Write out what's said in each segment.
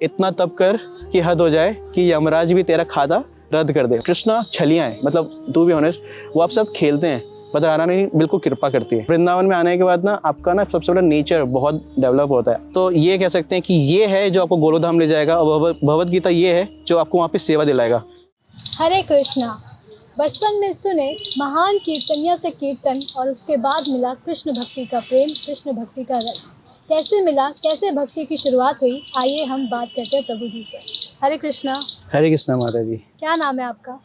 इतना तप कर कि हद हो जाए कि यमराज भी तेरा खाता रद्द कर दे। कृष्णा छलियाँ हैं, मतलब टू बी ऑनेस्ट वो आपके साथ खेलते हैं, मतलब राधा रानी बिल्कुल कृपा करती है। वृंदावन में आने के बाद ना आपका ना सबसे बड़ा नेचर बहुत डेवलप होता है। तो ये कह सकते हैं कि ये है जो आपको गोलोधाम ले जाएगा, और भगवद गीता ये है जो आपको वहाँ पे सेवा दिलाएगा। हरे कृष्णा। बचपन में सुने महान कीर्तनिया से कीर्तन और उसके बाद मिला कृष्ण भक्ति का प्रेम, कृष्ण भक्ति का रस। कैसे मिला, कैसे भक्ति की शुरुआत हुई, आइए हम बात करते हैं प्रभु जी से। हरे कृष्णा। हरे कृष्णा माता जी। क्या नाम है आपका?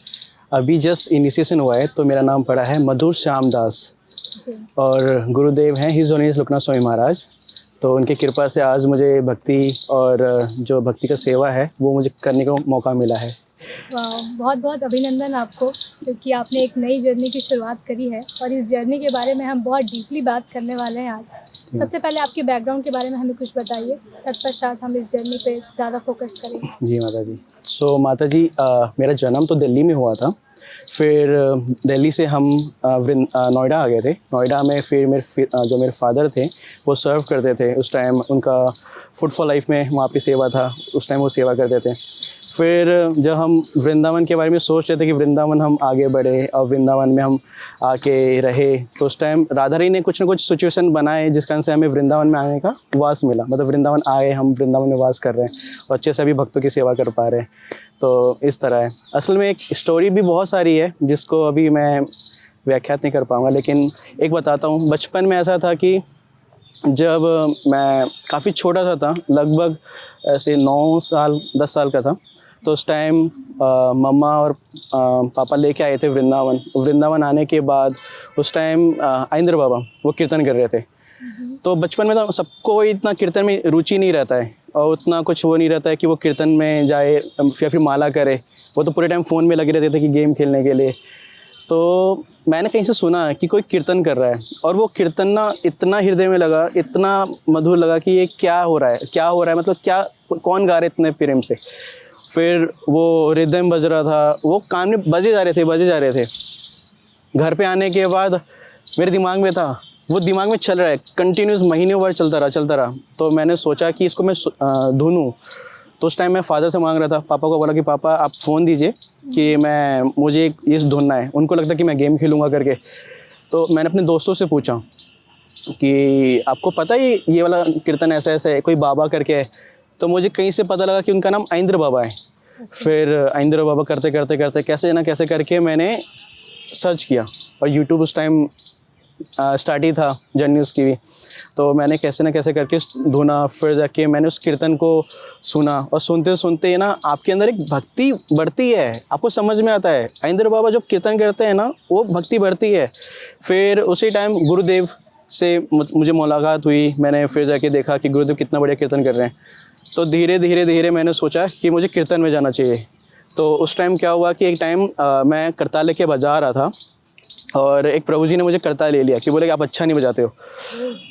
अभी जस्ट इनिशिएशन हुआ है, तो मेरा नाम पड़ा है मधुर श्याम दास, और गुरुदेव हैं हिज ऑनेस लोकनाथ स्वामी महाराज। तो उनकी कृपा से आज मुझे भक्ति और जो भक्ति का सेवा है वो मुझे करने का मौका मिला है। वाह, बहुत बहुत अभिनंदन आपको, क्योंकि आपने एक नई जर्नी की शुरुआत करी है और इस जर्नी के बारे में हम बहुत डीपली बात करने वाले हैं आज। सबसे पहले आपके बैकग्राउंड के बारे में हमें कुछ बताइए, तत्पश्चात हम इस जर्नी पे ज़्यादा फोकस करेंगे। जी माता जी। माता जी, मेरा जन्म तो दिल्ली में हुआ था, फिर दिल्ली से हम नोएडा आ गए थे। नोएडा में फिर जो मेरे फादर थे वो सर्व करते थे, उस टाइम उनका फूड फॉर लाइफ में वहाँ पे सेवा था, उस टाइम वो सेवा करते थे। फिर जब हम वृंदावन के बारे में सोच रहे थे कि वृंदावन हम आगे बढ़े और वृंदावन में हम आके रहे, तो उस टाइम राधा रानी ने कुछ ना कुछ सिचुएशन बनाए जिस कारण से हमें वृंदावन में आने का वास मिला। मतलब वृंदावन आए, हम वृंदावन में वास कर रहे हैं और अच्छे से भी भक्तों की सेवा कर पा रहे हैं। तो इस तरह है। असल में एक स्टोरी भी बहुत सारी है जिसको अभी मैं व्याख्यात नहीं कर पाऊँगा, लेकिन एक बताता हूँ। बचपन में ऐसा था कि जब मैं काफ़ी छोटा सा था, लगभग ऐसे 9 साल 10 साल का था, तो उस टाइम मम्मा और पापा लेके आए थे वृंदावन। वृंदावन आने के बाद उस टाइम आइंद्र बाबा वो कीर्तन कर रहे थे। तो बचपन में तो सबको इतना कीर्तन में रुचि नहीं रहता है और उतना कुछ वो नहीं रहता है कि वो कीर्तन में जाए या फिर माला करे। वो तो पूरे टाइम फ़ोन में लगे रहते थे कि गेम खेलने के लिए। तो मैंने कहीं से सुना कि कोई कीर्तन कर रहा है, और वो कीर्तन ना इतना हृदय में लगा, इतना मधुर लगा कि ये क्या हो रहा है, क्या हो रहा है, मतलब क्या, कौन गा रहे इतने प्रेम से। फिर वो रिदम बज रहा था, वो कान में बजे जा रहे थे। घर पे आने के बाद मेरे दिमाग में था, वो दिमाग में चल रहा है कंटिन्यूस, महीनों भर चलता रहा। तो मैंने सोचा कि इसको मैं ढूंढूं। तो उस टाइम मैं फादर से मांग रहा था, पापा को बोला कि पापा आप फ़ोन दीजिए कि मुझे ये ढूंढना है। उनको लगता कि मैं गेम खेलूँगा करके। तो मैंने अपने दोस्तों से पूछा कि आपको पता है ये वाला कीर्तन ऐसा ऐसा है, कोई बाबा करके है। तो मुझे कहीं से पता लगा कि उनका नाम आइंद्र बाबा है। फिर आइंद्र बाबा करते करते कैसे ना कैसे करके मैंने सर्च किया, और यूट्यूब उस टाइम स्टार्ट ही था जर्नी उसकी भी। तो मैंने कैसे ना कैसे करके ढूंढा, फिर जाके मैंने उस कीर्तन को सुना, और सुनते सुनते ना आपके अंदर एक भक्ति बढ़ती है, आपको समझ में आता है आइंद्र बाबा जो कीर्तन करते हैं ना वो भक्ति बढ़ती है। फिर उसी टाइम गुरुदेव से मुझे मुलाकात हुई। मैंने फिर जाके देखा कि गुरुदेव कितना बढ़िया कीर्तन कर रहे हैं। तो धीरे धीरे मैंने सोचा कि मुझे कीर्तन में जाना चाहिए। तो उस टाइम क्या हुआ कि एक टाइम मैं करताल लेके बजा रहा था, और एक प्रभु जी ने मुझे करताल ले लिया कि बोले कि आप अच्छा नहीं बजाते हो।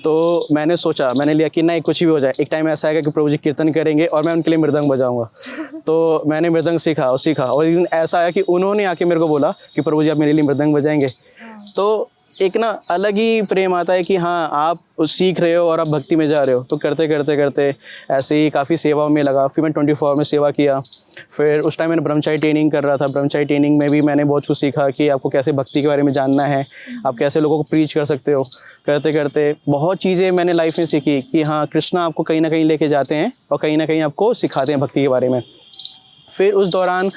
तो मैंने सोचा, मैंने लिया कि नहीं कुछ भी हो जाए, एक टाइम ऐसा आएगा कि प्रभु जी कीर्तन करेंगे और मैं उनके लिए मृदंग बजाऊंगा। तो मैंने मृदंग सीखा, और एक दिन ऐसा आया कि उन्होंने आके मेरे को बोला कि प्रभु जी आप मेरे लिए मृदंग बजाएंगे। तो एक ना अलग ही प्रेम आता है कि हाँ आप सीख रहे हो और आप भक्ति में जा रहे हो। तो करते ऐसे ही काफ़ी सेवा में लगा। फिर मैं 24 में सेवा किया। फिर उस टाइम मैंने ब्रह्मचारी ट्रेनिंग कर रहा था। ब्रह्मचारी ट्रेनिंग में भी मैंने बहुत कुछ सीखा कि आपको कैसे भक्ति के बारे में जानना है, आप कैसे लोगों को प्रीच कर सकते हो। करते बहुत चीज़ें मैंने लाइफ में सीखी कि हाँ कृष्णा आपको कहीं ना कहीं लेके जाते हैं और कहीं ना कहीं आपको सिखाते हैं भक्ति के बारे में। फिर उस दौरान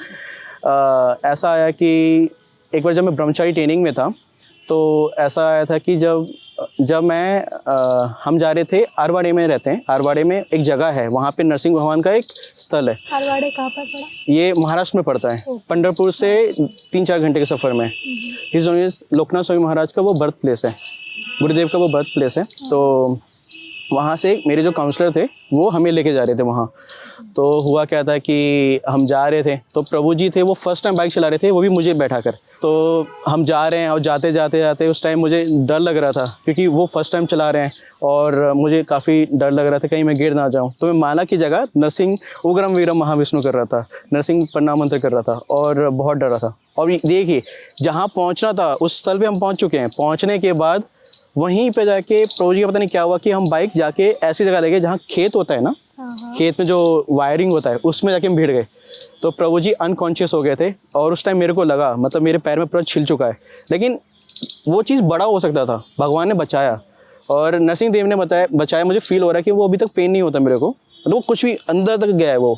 ऐसा आया कि एक बार जब मैं ब्रह्मचारी ट्रेनिंग में था, तो ऐसा आया था कि जब हम जा रहे थे, आरवाड़े में रहते हैं। आरवाड़े में एक जगह है, वहाँ पे नरसिंह भगवान का एक स्थल है। आरवाड़े कहाँ पर पड़ा? ये महाराष्ट्र में पड़ता है, पंढरपुर से 3-4 घंटे के सफ़र में। हिज ऑनेस लोकनाथ स्वामी महाराज का वो बर्थ प्लेस है, गुरुदेव का वो बर्थ प्लेस है। तो वहाँ से मेरे जो काउंसलर थे वो हमें लेके जा रहे थे वहाँ। तो हुआ क्या था कि हम जा रहे थे, तो प्रभु जी थे वो फर्स्ट टाइम बाइक चला रहे थे, वो भी मुझे बैठा कर। तो हम जा रहे हैं और जाते उस टाइम मुझे डर लग रहा था क्योंकि वो फर्स्ट टाइम चला रहे हैं और मुझे काफ़ी डर लग रहा था कहीं मैं गिर ना जाऊँ। तो मैं माला की जगह नरसिंह उग्रम वीरम महाविष्णु कर रहा था, नरसिंह प्रणाम मंत्र कर रहा था और बहुत डर रहा था। और देखिए जहाँ पहुँचना था उस स्थल पे हम पहुँच चुके हैं। पहुँचने के बाद वहीं पे जाके प्रभु जी का पता नहीं क्या हुआ कि हम बाइक जाके ऐसी जगह ले गए जहाँ खेत होता है ना, हाँ। खेत में जो वायरिंग होता है उसमें जाके हम भिड़ गए। तो प्रभु जी अनकॉन्शियस हो गए थे और उस टाइम मेरे को लगा, मतलब मेरे पैर में पूरा छिल चुका है, लेकिन वो चीज़ बड़ा हो सकता था, भगवान ने बचाया। और नरसिंह देव ने बचाया। मुझे फील हो रहा है कि वो अभी तक पेन नहीं होता मेरे को, मतलब वो कुछ भी अंदर तक गया है वो,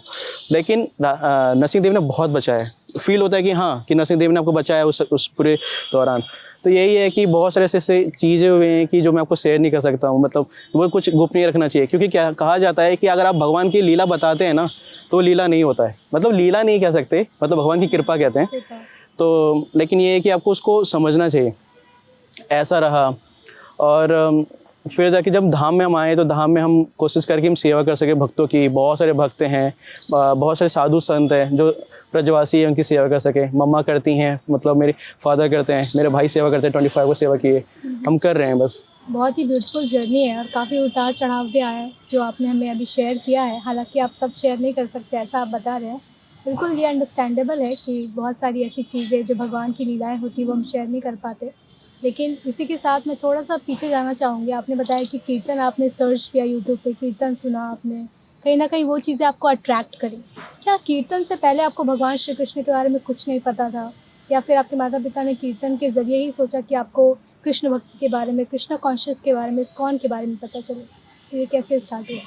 लेकिन नरसिंह देव ने बहुत बचाया है। फील होता है कि हाँ, कि नरसिंह देव ने आपको बचाया उस पूरे दौरान। तो यही है कि बहुत सारे ऐसे चीज़ें हुए हैं कि जो मैं आपको शेयर नहीं कर सकता हूँ, मतलब वो कुछ गोपनीय रखना चाहिए, क्योंकि क्या कहा जाता है कि अगर आप भगवान की लीला बताते हैं ना तो लीला नहीं होता है, मतलब लीला नहीं कह सकते, मतलब भगवान की कृपा कहते हैं। तो लेकिन ये है कि आपको उसको समझना चाहिए, ऐसा रहा। और फिर जाके जब धाम में हम आए तो धाम में हम कोशिश करके हम सेवा कर सके भक्तों की। बहुत सारे भक्त हैं, बहुत सारे साधु संत हैं जो ब्रजवासी हैं, उनकी सेवा कर सके। मम्मा करती हैं, मतलब मेरे फादर करते हैं, मेरे भाई सेवा करते हैं, 25 को सेवा किए, हम कर रहे हैं बस। बहुत ही ब्यूटीफुल जर्नी है और काफ़ी उतार चढ़ाव भी आया है जो आपने हमें अभी शेयर किया है। हालांकि आप सब शेयर नहीं कर सकते, ऐसा आप बता रहे हैं। बिल्कुल ये अंडरस्टैंडेबल है कि बहुत सारी ऐसी चीज़ें जो भगवान की लीलाएं होती हैं वो हम शेयर नहीं कर पाते। लेकिन इसी के साथ मैं थोड़ा सा पीछे जाना चाहूँगी। आपने बताया कि कीर्तन आपने सर्च किया यूट्यूब पे, कीर्तन सुना आपने, कहीं ना कहीं वो चीज़ें आपको अट्रैक्ट करी। क्या कीर्तन से पहले आपको भगवान श्री कृष्ण के बारे में कुछ नहीं पता था, या फिर आपके माता पिता ने कीर्तन के ज़रिए ही सोचा कि आपको कृष्ण भक्ति के बारे में, कृष्ण कॉन्शियस के बारे में, इस्कॉन के बारे में पता चले? तो ये कैसे स्टार्ट हुआ?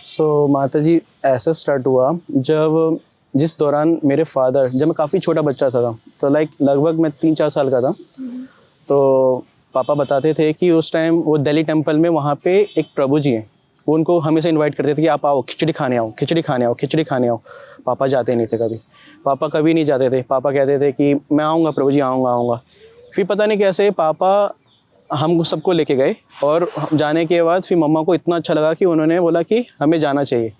सो माता जी, ऐसा स्टार्ट हुआ जब जिस दौरान मेरे फादर, जब मैं काफ़ी छोटा बच्चा था, तो लगभग मैं 3-4 साल का था, तो पापा बताते थे कि उस टाइम वो दिल्ली टेम्पल में वहाँ पे एक प्रभु जी हैं, वो उनको हमेशा इनवाइट करते थे कि आप आओ, खिचड़ी खाने आओ, खिचड़ी खाने आओ, खिचड़ी खाने आओ। पापा जाते नहीं थे कभी, पापा कभी नहीं जाते थे। पापा कहते थे कि मैं आऊँगा प्रभु जी, आऊँगा। फिर पता नहीं कैसे पापा हम सबको लेके गए, और जाने के बाद फिर मम्मा को इतना अच्छा लगा कि उन्होंने बोला कि हमें जाना चाहिए।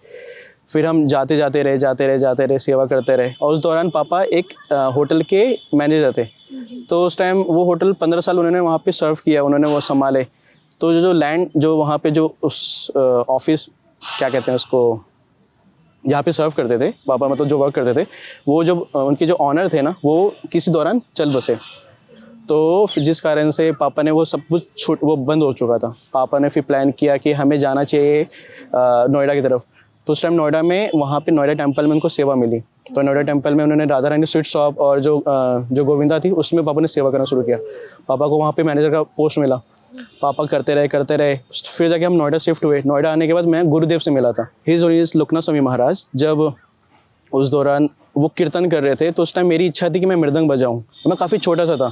फिर हम जाते रहे, सेवा करते रहे। और उस दौरान पापा एक होटल के मैनेजर थे, तो उस टाइम वो होटल 15 साल उन्होंने वहाँ पे सर्व किया, उन्होंने वो संभाले। तो जो लैंड, जो वहाँ पे जो उस ऑफिस, क्या कहते हैं उसको, जहाँ पे सर्व करते थे पापा, मतलब जो वर्क करते थे, वो जो उनके जो ऑनर थे ना, वो किसी दौरान चल बसे। तो फिर जिस कारण से पापा ने वो सब कुछ वो बंद हो चुका था। पापा ने फिर प्लान किया कि हमें जाना चाहिए नोएडा की तरफ। तो उस टाइम नोएडा में, वहाँ पे नोएडा टेम्पल में उनको सेवा मिली। तो नोएडा टेम्पल में उन्होंने राधा रानी स्वीट शॉप और जो गोविंदा थी उसमें पापा ने सेवा करना शुरू किया। पापा को वहाँ पे मैनेजर का पोस्ट मिला, पापा करते रहे। फिर जाके हम नोएडा शिफ्ट हुए। नोएडा आने के बाद मैं गुरुदेव से मिला था, हिज ओरिजिनल लोकनाथ स्वामी महाराज। जब उस दौरान वो कीर्तन कर रहे थे तो उस टाइम मेरी इच्छा थी कि मैं मृदंग बजाऊँ। मैं काफ़ी छोटा सा था,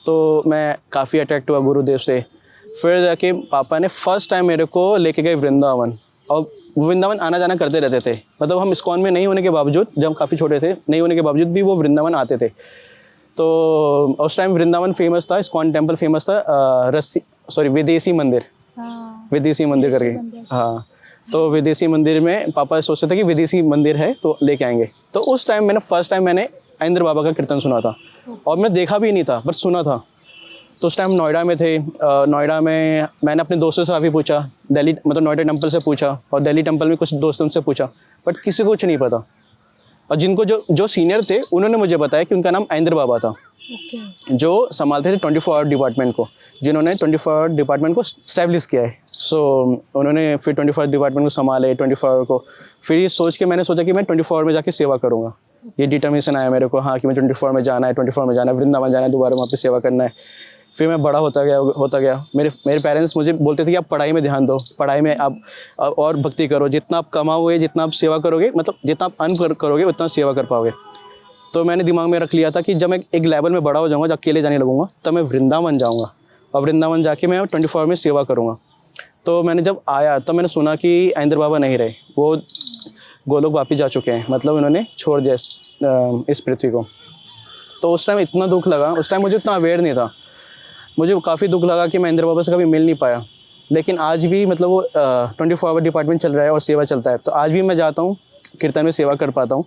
तो मैं काफ़ी अट्रैक्ट हुआ गुरुदेव से। फिर जाके पापा ने फर्स्ट टाइम मेरे को लेके गए वृंदावन, और वृंदावन आना जाना करते रहते थे। मतलब हम इस्कॉन में नहीं होने के बावजूद, जब हम काफ़ी छोटे थे, नहीं होने के बावजूद भी वो वृंदावन आते थे। तो उस टाइम वृंदावन फेमस था, इस्कॉन टेम्पल फेमस था, विदेशी मंदिर, विदेशी मंदिर करके। हाँ, तो विदेशी मंदिर में पापा सोचते थे कि विदेशी मंदिर है तो लेके आएंगे। तो उस टाइम फर्स्ट टाइम मैंने इंद्र बाबा का कीर्तन सुना था, और मैं देखा भी नहीं था, बट सुना था। तो उस टाइम नोएडा में थे। नोएडा में मैंने अपने दोस्तों से काफ़ी पूछा, दिल्ली, मतलब नोएडा टेम्पल से पूछा, और दिल्ली टेम्पल में कुछ दोस्तों से पूछा, बट किसी को कुछ नहीं पता। और जिनको जो सीनियर थे उन्होंने मुझे बताया कि उनका नाम इंद्र बाबा था, जो संभालते थे 24 आवर डिपार्टमेंट को, जिन्होंने 24 आवर डिपार्टमेंट को स्टैब्लिश किया है। सो उन्होंने फिर 24 आवर डिपार्टमेंट को संभाले, 24 आवर को। फिर ये सोच के मैंने सोचा कि मैं 24 आवर में जाके सेवा करूँगा। ये डिटर्मिनेशन आया मेरे को, हाँ, कि मैं 24 आवर में जाना है, 24 आवर में जाना है, वृंदावन जाना है, दोबारा वहाँ पे सेवा करना है। फिर मैं बड़ा होता गया। मेरे पेरेंट्स मुझे बोलते थे कि आप पढ़ाई में ध्यान दो, पढ़ाई में आप और भक्ति करो, जितना आप कमाओगे, जितना आप सेवा करोगे, मतलब जितना आप अर्न करोगे उतना सेवा कर पाओगे। तो मैंने दिमाग में रख लिया था कि जब मैं एक लेवल में बड़ा हो जाऊँगा, जब अकेले जाने लगूंगा, तब मैं वृंदावन जाऊँगा, और वृंदावन जाके मैं 24 आवर में सेवा करूँगा। तो मैंने जब आया तब मैंने सुना कि इंद्र बाबा नहीं रहे, वो गोलोक वापिस जा चुके हैं, मतलब उन्होंने छोड़ दिया इस पृथ्वी को। तो उस टाइम इतना दुख लगा, उस टाइम मुझे इतना अवेयर नहीं था, मुझे काफ़ी दुख लगा कि मैं इंद्र बाबा से कभी मिल नहीं पाया। लेकिन आज भी, मतलब वो 24 आवर डिपार्टमेंट चल रहा है और सेवा चलता है, तो आज भी मैं जाता हूँ, कीर्तन में सेवा कर पाता हूँ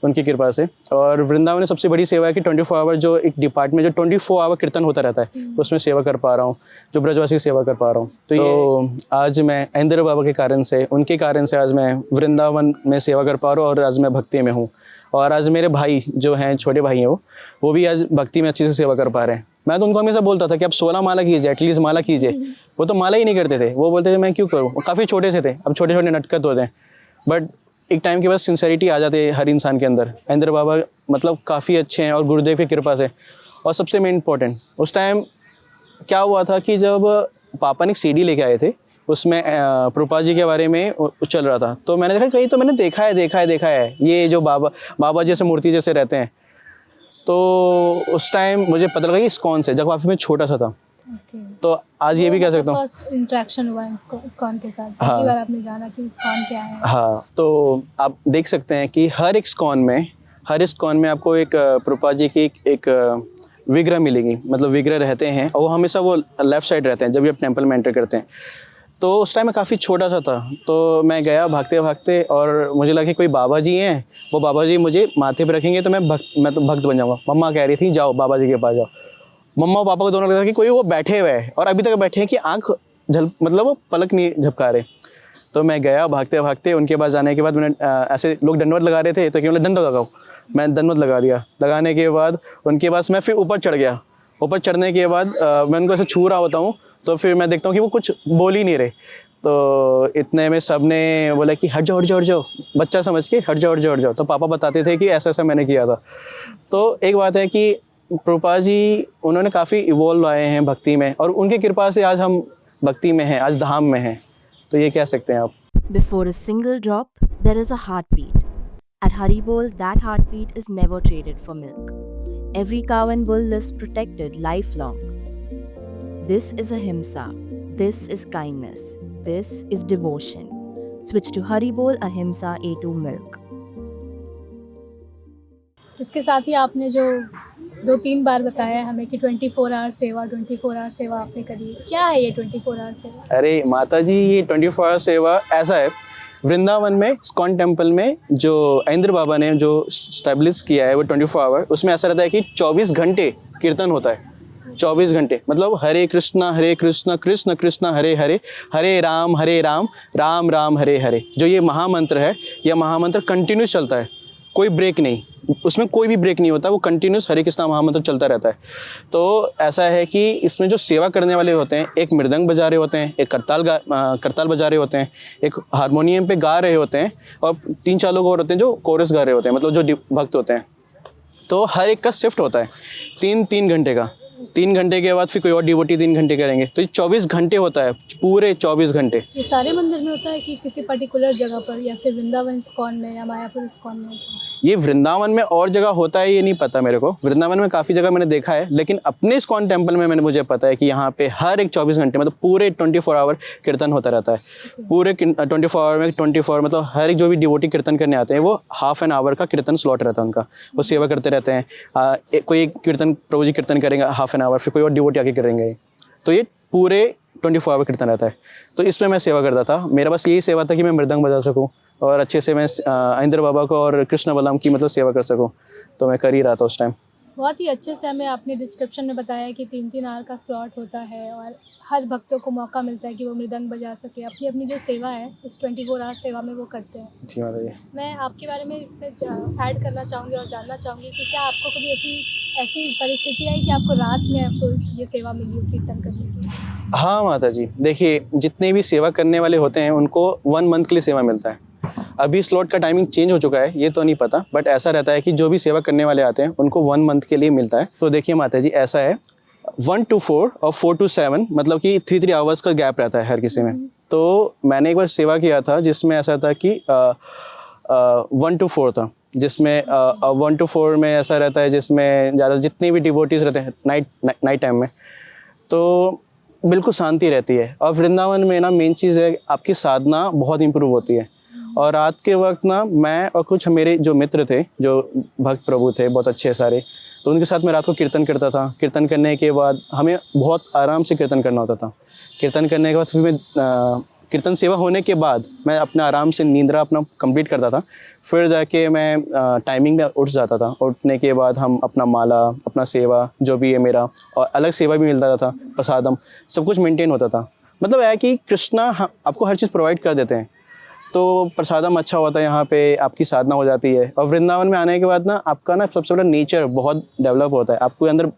उनकी कृपा से। और वृंदावन में सबसे बड़ी सेवा है कि 24 आवर जो एक डिपार्टमेंट, जो 24 आवर कीर्तन होता रहता है, उसमें सेवा कर पा रहा हूँ, जो ब्रजवासी की सेवा कर पा रहा हूँ। तो आज मैं इंद्र बाबा के कारण से, उनके कारण से आज मैं वृंदावन में सेवा कर पा रहा हूँ, और आज मैं भक्ति में हूँ। और आज मेरे भाई जो हैं, छोटे भाई हैं, वो भी आज भक्ति में अच्छी से सेवा कर पा रहे हैं। मैं तो उनको हमेशा बोलता था कि आप 16 माला कीजिए, एटलीस्ट माला कीजिए। वो तो माला ही नहीं करते थे, वो बोलते थे मैं क्यों करूँ, काफ़ी छोटे से थे, अब छोटे छोटे नटखट होते हैं, बट एक टाइम के बाद सिंसेरिटी आ जाती है हर इंसान के अंदर। इंद्र बाबा मतलब काफ़ी अच्छे हैं और गुरुदेव की कृपा से। और सबसे मेन इम्पोर्टेंट उस टाइम क्या हुआ था कि जब पापा ने एक सीडी लेके आए थे, उसमें प्रभुपाद जी के बारे में चल रहा था, तो मैंने देखा कहीं तो मैंने देखा है ये जो बाबा जैसे मूर्ति जैसे रहते हैं। तो उस टाइम मुझे पता लगा कि इस्कॉन से, जब काफ़ी मैं छोटा सा था। तो आज ये भी कह सकता हूँ फर्स्ट इंटरेक्शन हुआ इस्कॉन के साथ, हाँ। पहली बार आपने जाना कि इस्कॉन क्या है। हाँ, तो आप देख सकते हैं कि हर इस्कॉन में आपको एक प्रभुपाद जी की एक विग्रह मिलेगी, मतलब विग्रह रहते हैं और वो हमेशा वो लेफ्ट साइड रहते हैं जब भी आप टेंपल में एंटर करते हैं। तो उस टाइम मैं काफ़ी छोटा सा था, तो मैं गया भागते भागते और मुझे लगा कि कोई बाबा जी हैं, वो बाबा जी मुझे माथे पे रखेंगे तो मैं तो भक्त बन जाऊँगा। मम्मा कह रही थी जाओ बाबा जी के पास जाओ। मम्मा और पापा को दोनों लगा कि कोई वो बैठे हुए हैं और अभी तक बैठे हैं कि आँख मतलब वो पलक नहीं झपका रहे। तो मैं गया भागते भागते, उनके पास जाने के बाद मैंने ऐसे लोग दंडवत लगा रहे थे तो कि दंडवत लगाओ, मैं दंडवत लगा दिया। लगाने के बाद उनके पास मैं फिर ऊपर चढ़ गया। ऊपर चढ़ने के बाद मैं उनको ऐसे छू रहा होता हूँ, तो फिर मैं देखता हूँ कि वो कुछ बोल ही नहीं रहे। तो इतने में सब ने बोला कि हट जाओ, बच्चा समझ के हट जाओ। तो पापा बताते थे कि ऐसा ऐसा मैंने किया था। तो एक बात है कि प्रभुपाद जी उन्होंने काफ़ी इवॉल्व आए हैं भक्ति में, और उनकी कृपा से आज हम भक्ति में हैं, आज धाम में हैं। तो ये कह सकते हैं आप। Before a single drop, there is a heartbeat. At Haribol, that heartbeat is never traded for milk. Every cow and bull lives protected lifelong. This is ahimsa. This is kindness. This is devotion. Switch to Haribol Ahimsa A2 Milk. इसके साथ ही आपने जो 2-3 बार बताया हमें कि 24 our सेवा आपने करी, क्या है ये 24 आवर सेवा? अरे माता जी, ये 24 आवर सेवा ऐसा है, वृंदावन में इस्कॉन टेम्पल में जो इंद्र बाबा ने जो स्टैब्लिश किया है वो 24 आवर, उसमें ऐसा रहता है कि 24 घंटे कीर्तन होता है। 24 घंटे मतलब हरे कृष्णा कृष्ण कृष्ण हरे हरे, हरे राम राम राम हरे हरे। जो ये महामंत्र है, यह महामंत्र कंटिन्यूस चलता है, कोई ब्रेक नहीं, उसमें कोई भी ब्रेक नहीं होता, वो कंटिन्यूस हरे कृष्णा महामंत्र चलता रहता है। तो ऐसा है कि इसमें जो सेवा करने वाले होते हैं, एक मृदंग बजा रहे होते हैं, एक करताल बजा रहे होते हैं, एक हारमोनियम पे गा रहे होते हैं, और 3-4 लोग और होते हैं जो कोरस गा रहे होते हैं, मतलब जो भक्त होते हैं। तो हर एक का शिफ्ट होता है 3 घंटे का। 3 घंटे के बाद फिर कोई और डिवोटी 3 घंटे करेंगे, तो ये 24 घंटे होता है, पूरे 24 घंटे। ये सारे मंदिर में होता है कि किसी पर्टिकुलर जगह पर, या सिर्फ वृंदावन इस्कॉन में या मायापुर इस्कॉन में? ये वृंदावन में और जगह होता है ये नहीं पता मेरे को, वृंदावन में काफ़ी जगह मैंने देखा है, लेकिन अपने इस्कॉन टेम्पल में मुझे पता है कि यहाँ पे हर एक 24 घंटे मतलब पूरे 24 आवर कीर्तन होता रहता है। पूरे 24 आवर में 24 मतलब हर एक जो भी डिवोटी कीर्तन करने आते हैं, वो हाफ एन आवर का कीर्तन स्लॉट रहता है उनका, वो सेवा करते रहते हैं। कोई कीर्तन प्रभु जी कीर्तन करेंगे हाफ एन आवर, फिर कोई और डिवोटी आके करेंगे, तो ये पूरे 24 आवर कीर्तन रहता है। तो इसमें मैं सेवा करता था, मेरा बस यही सेवा था कि मैं मृदंग बजा सकूं और अच्छे से मैं इंद्र बाबा को और कृष्ण बलराम की मतलब सेवा कर सकूं, तो मैं कर ही रहा था उस टाइम। बहुत ही अच्छे से हमें आपने डिस्क्रिप्शन में बताया कि 3-3 आवर का स्लॉट होता है और हर भक्तों को मौका मिलता है कि वो मृदंग बजा सके, अपनी अपनी जो सेवा है इस 24 आवर सेवा में वो करते हैं। जी माता जी। मैं आपके बारे में इसमें ऐड करना चाहूँगी और जानना चाहूँगी कि क्या आपको कभी ऐसी परिस्थिति आई कि आपको रात में आपको ये सेवा मिली हो कीर्तन करने की? हाँ माता जी, देखिए जितने भी सेवा करने वाले होते हैं उनको 1 मंथ के लिए सेवा मिलता है। अभी स्लॉट का टाइमिंग चेंज हो चुका है ये तो नहीं पता, बट ऐसा रहता है कि जो भी सेवा करने वाले आते हैं उनको 1 मंथ के लिए मिलता है। तो देखिए माता जी, ऐसा है 1 to 4 और 4 to 7 मतलब कि 3 आवर्स का गैप रहता है हर किसी में। तो मैंने एक बार सेवा किया था जिसमें ऐसा था कि 1 to 4 था, जिसमें 1 to 4 में ऐसा रहता है जिसमें ज़्यादा जितने भी डिवोटीज रहते हैं नाइट टाइम में, तो बिल्कुल शांति रहती है। और वृंदावन में ना मेन चीज़ है आपकी साधना बहुत इम्प्रूव होती है। और रात के वक्त ना मैं और कुछ मेरे जो मित्र थे, जो भक्त प्रभु थे बहुत अच्छे सारे, तो उनके साथ मैं रात को कीर्तन करता था। कीर्तन करने के बाद हमें बहुत आराम से कीर्तन करना होता था। कीर्तन करने के बाद फिर मैं कीर्तन सेवा होने के बाद मैं अपना आराम से नींद्रा अपना कंप्लीट करता था। फिर जाके मैं टाइमिंग में उठ जाता था। उठने के बाद हम अपना माला, अपना सेवा जो भी है मेरा, और अलग सेवा भी मिलता था, प्रसादम, सब कुछ मेंटेन होता था। मतलब है कि कृष्णा आपको हर चीज़ प्रोवाइड कर देते हैं, तो प्रसादम अच्छा होता है, यहाँ पे आपकी साधना हो जाती है। और वृंदावन में आने के बाद ना आपका ना सबसे बड़ा नेचर बहुत डेवलप होता है, आपके अंदर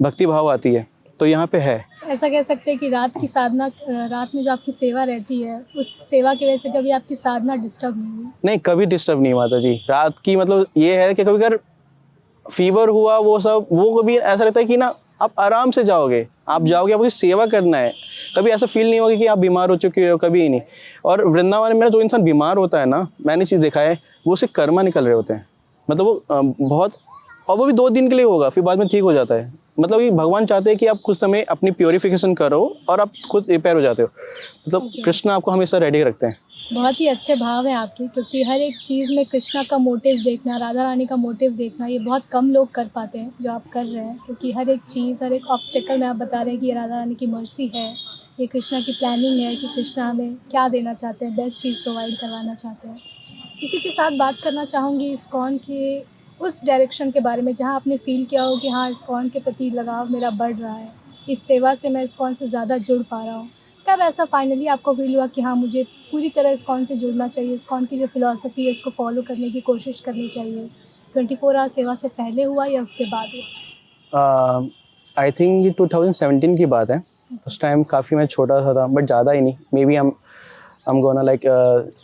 भक्ति भाव आती है। तो यहाँ पे है। ऐसा कह सकते हैं कि रात की साधना, रात में जो आपकी सेवा रहती है, उस सेवा की वजह से कभी आपकी साधना डिस्टर्ब नहीं हुई? नहीं, कभी डिस्टर्ब नहीं माता जी। रात की मतलब ये है कि कभी अगर फीवर हुआ वो सब, वो कभी ऐसा रहता है कि ना आप आराम से जाओगे, आप जाओगे, आपकी सेवा करना है, कभी ऐसा फील नहीं होगा कि आप बीमार हो चुके हो, कभी नहीं। और वृंदावन में जो इंसान बीमार होता है ना, मैंने चीज़ देखा है, वो उससे कर्मा निकल रहे होते हैं, मतलब वो बहुत, और वो भी 2 दिन के लिए होगा, फिर बाद में ठीक हो जाता है। मतलब कि भगवान चाहते हैं कि आप कुछ समय अपनी प्योरीफिकेशन करो और आप खुद रिपेयर हो जाते हो। मतलब कृष्ण आपको हमेशा रेडी रखते हैं। बहुत ही अच्छे भाव हैं आपके, क्योंकि हर एक चीज़ में कृष्णा का मोटिव देखना, राधा रानी का मोटिव देखना, ये बहुत कम लोग कर पाते हैं जो आप कर रहे हैं। क्योंकि हर एक चीज़, हर एक ऑब्स्टेकल में आप बता रहे हैं कि ये राधा रानी की मर्सी है, ये कृष्णा की प्लानिंग है कि कृष्णा हमें क्या देना चाहते हैं, बेस्ट चीज़ प्रोवाइड करवाना चाहते हैं। इसी के साथ बात करना चाहूँगी इस्कॉन के उस डायरेक्शन के बारे में जहाँ आपने फ़ील किया हो कि हाँ, इस्कॉन के प्रति लगाव मेरा बढ़ रहा है, इस सेवा से मैं इस्कॉन से ज़्यादा जुड़ पा रहा हूँ। कब ऐसा फाइनली आपको फील हुआ कि हाँ, मुझे पूरी तरह इस्कॉन से जुड़ना चाहिए, इस्कॉन की जो फ़िलॉसफी है उसको फॉलो करने की कोशिश करनी चाहिए? 24 आवर सेवा से पहले हुआ या उसके बाद हुआ? आई थिंक ये 2017 की बात है। उस टाइम काफ़ी मैं छोटा सा था, बट ज़्यादा ही नहीं, मे बी हम गोना लाइक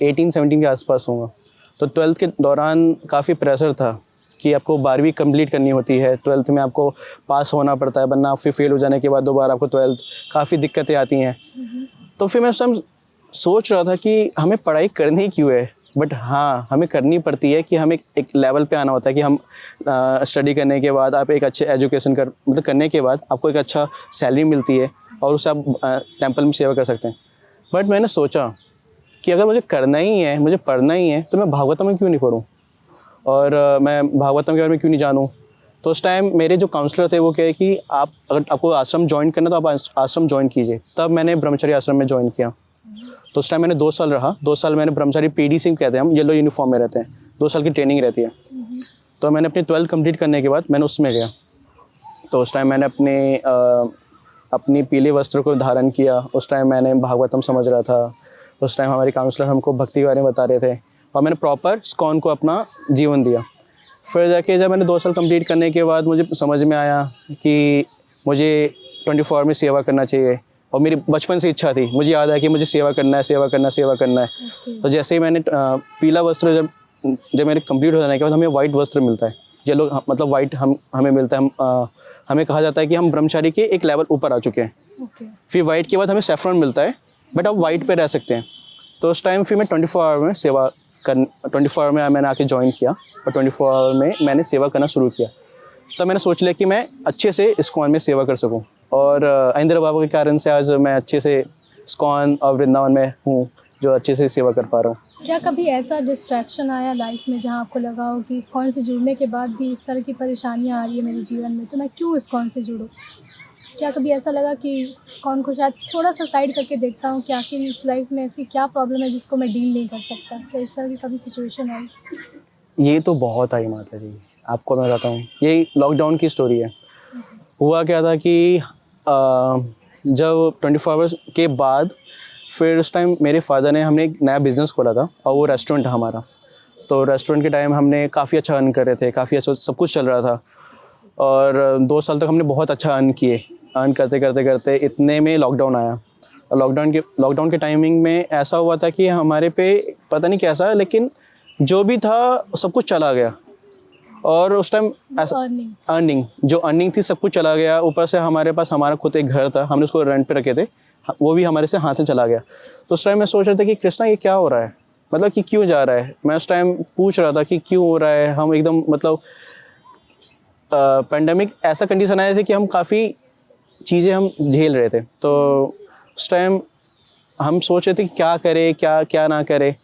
18-17 के आसपास होंगे। तो 12th के दौरान काफ़ी प्रेशर था कि आपको 12वीं कंप्लीट करनी होती है, 12th में आपको पास होना पड़ता है, वरना फिर फेल हो जाने के बाद दोबारा आपको 12th काफ़ी दिक्कतें आती हैं। तो फिर मैं उस टाइम सोच रहा था कि हमें पढ़ाई करनी क्यों है, बट हाँ, हमें करनी पड़ती है कि हमें एक लेवल पे आना होता है कि हम स्टडी करने के बाद आप एक अच्छे एजुकेशन मतलब करने के बाद आपको एक अच्छा सैलरी मिलती है और उससे आप टेम्पल में सेवा कर सकते हैं। बट मैंने सोचा कि अगर मुझे करना ही है, मुझे पढ़ना ही है, तो मैं भागवतम में क्यों नहीं पढ़ूँ और मैं भागवतम के बारे में क्यों नहीं जानूँ। तो उस टाइम मेरे जो काउंसलर थे वो कहे कि आप अगर आपको आश्रम ज्वाइन करना तो आप आश्रम ज्वाइन कीजिए। तब मैंने ब्रह्मचर्य आश्रम में ज्वाइन किया। तो उस टाइम मैंने 2 साल रहा। 2 साल मैंने ब्रह्मचारी पीडीसी कहते हैं हम, येलो यूनिफॉर्म में रहते हैं, 2 साल की ट्रेनिंग रहती है। तो मैंने अपनी 12th कंप्लीट करने के बाद मैंने उसमें गया। तो उस टाइम मैंने अपनी पीले वस्त्र को धारण किया। उस टाइम मैंने भागवतम समझ रहा था। उस टाइम हमारे काउंसलर हमको भक्ति के बारे में बता रहे थे और मैंने प्रॉपर इस्कॉन को अपना जीवन दिया। फिर जाके जब मैंने 2 साल कंप्लीट करने के बाद मुझे समझ में आया कि मुझे 24 आवर में सेवा करना चाहिए और मेरी बचपन से इच्छा थी, मुझे याद है कि मुझे सेवा करना है, सेवा करना, सेवा करना है। तो जैसे ही मैंने पीला वस्त्र जब मेरे कंप्लीट हो जाने के बाद हमें वाइट वस्त्र मिलता है, येलो मतलब वाइट हमें मिलता है। हमें कहा जाता है कि हम ब्रह्मचारी के एक लेवल ऊपर आ चुके हैं। फिर वाइट के बाद हमें सैफरन मिलता है, बट आप वाइट पे रह सकते हैं। तो उस टाइम फिर मैं 24 आवर में 24 आवर में मैंने आके ज्वाइन किया और 24 आवर में मैंने सेवा करना शुरू किया। तब मैंने सोच लिया कि मैं अच्छे से इस्कॉन में सेवा कर सकूं और इंदिरा बाबा के कारण से आज मैं अच्छे से इस्कॉन और वृंदावन में हूँ, जो अच्छे से सेवा कर पा रहा हूँ। क्या कभी ऐसा डिस्ट्रैक्शन आया लाइफ में जहाँ आपको लगा हो कि इस्कॉन से जुड़ने के बाद भी इस तरह की परेशानियाँ आ रही है मेरे जीवन में, तो मैं क्यों इस्कॉन से जुड़ूँ? क्या कभी ऐसा लगा कि इस्कॉन को शायद थोड़ा सा साइड करके देखता हूँ कि आखिर इस लाइफ में ऐसी क्या प्रॉब्लम है जिसको मैं डील नहीं कर सकता? क्या इस तरह की कभी सिचुएशन आई? ये तो बहुत आई माता जी, आपको मैं बताता हूँ। यही लॉकडाउन की स्टोरी है। हुआ क्या था कि जब 24 आवर्स के बाद फिर उस टाइम मेरे फादर ने, हमने एक नया बिज़नेस खोला था और वो रेस्टोरेंट था हमारा। तो रेस्टोरेंट के टाइम हमने काफ़ी अच्छा अर्न कर रहे थे, काफ़ी अच्छा सब कुछ चल रहा था और 2 साल तक हमने बहुत अच्छा अर्न किए। अर्न करते करते करते इतने में लॉकडाउन आया और लॉकडाउन के टाइमिंग में ऐसा हुआ था कि हमारे पे पता नहीं कैसा, लेकिन जो भी था सब कुछ चला गया और उस टाइम ऐसा अर्निंग थी, सब कुछ चला गया। ऊपर से हमारे पास हमारा खुद एक घर था, हमने उसको रेंट पे रखे थे, वो भी हमारे से हाथ से चला गया। तो उस टाइम मैं सोच रहा था कि कृष्णा ये क्या हो रहा है, मतलब कि क्यों जा रहा है। मैं उस टाइम पूछ रहा था कि क्यों हो रहा है। हम एकदम मतलब पेंडेमिक ऐसा कंडीशन आया थे कि हम काफ़ी चीज़ें हम झेल रहे थे। तो उस टाइम हम सोच रहे थे कि क्या करें, क्या ना करें।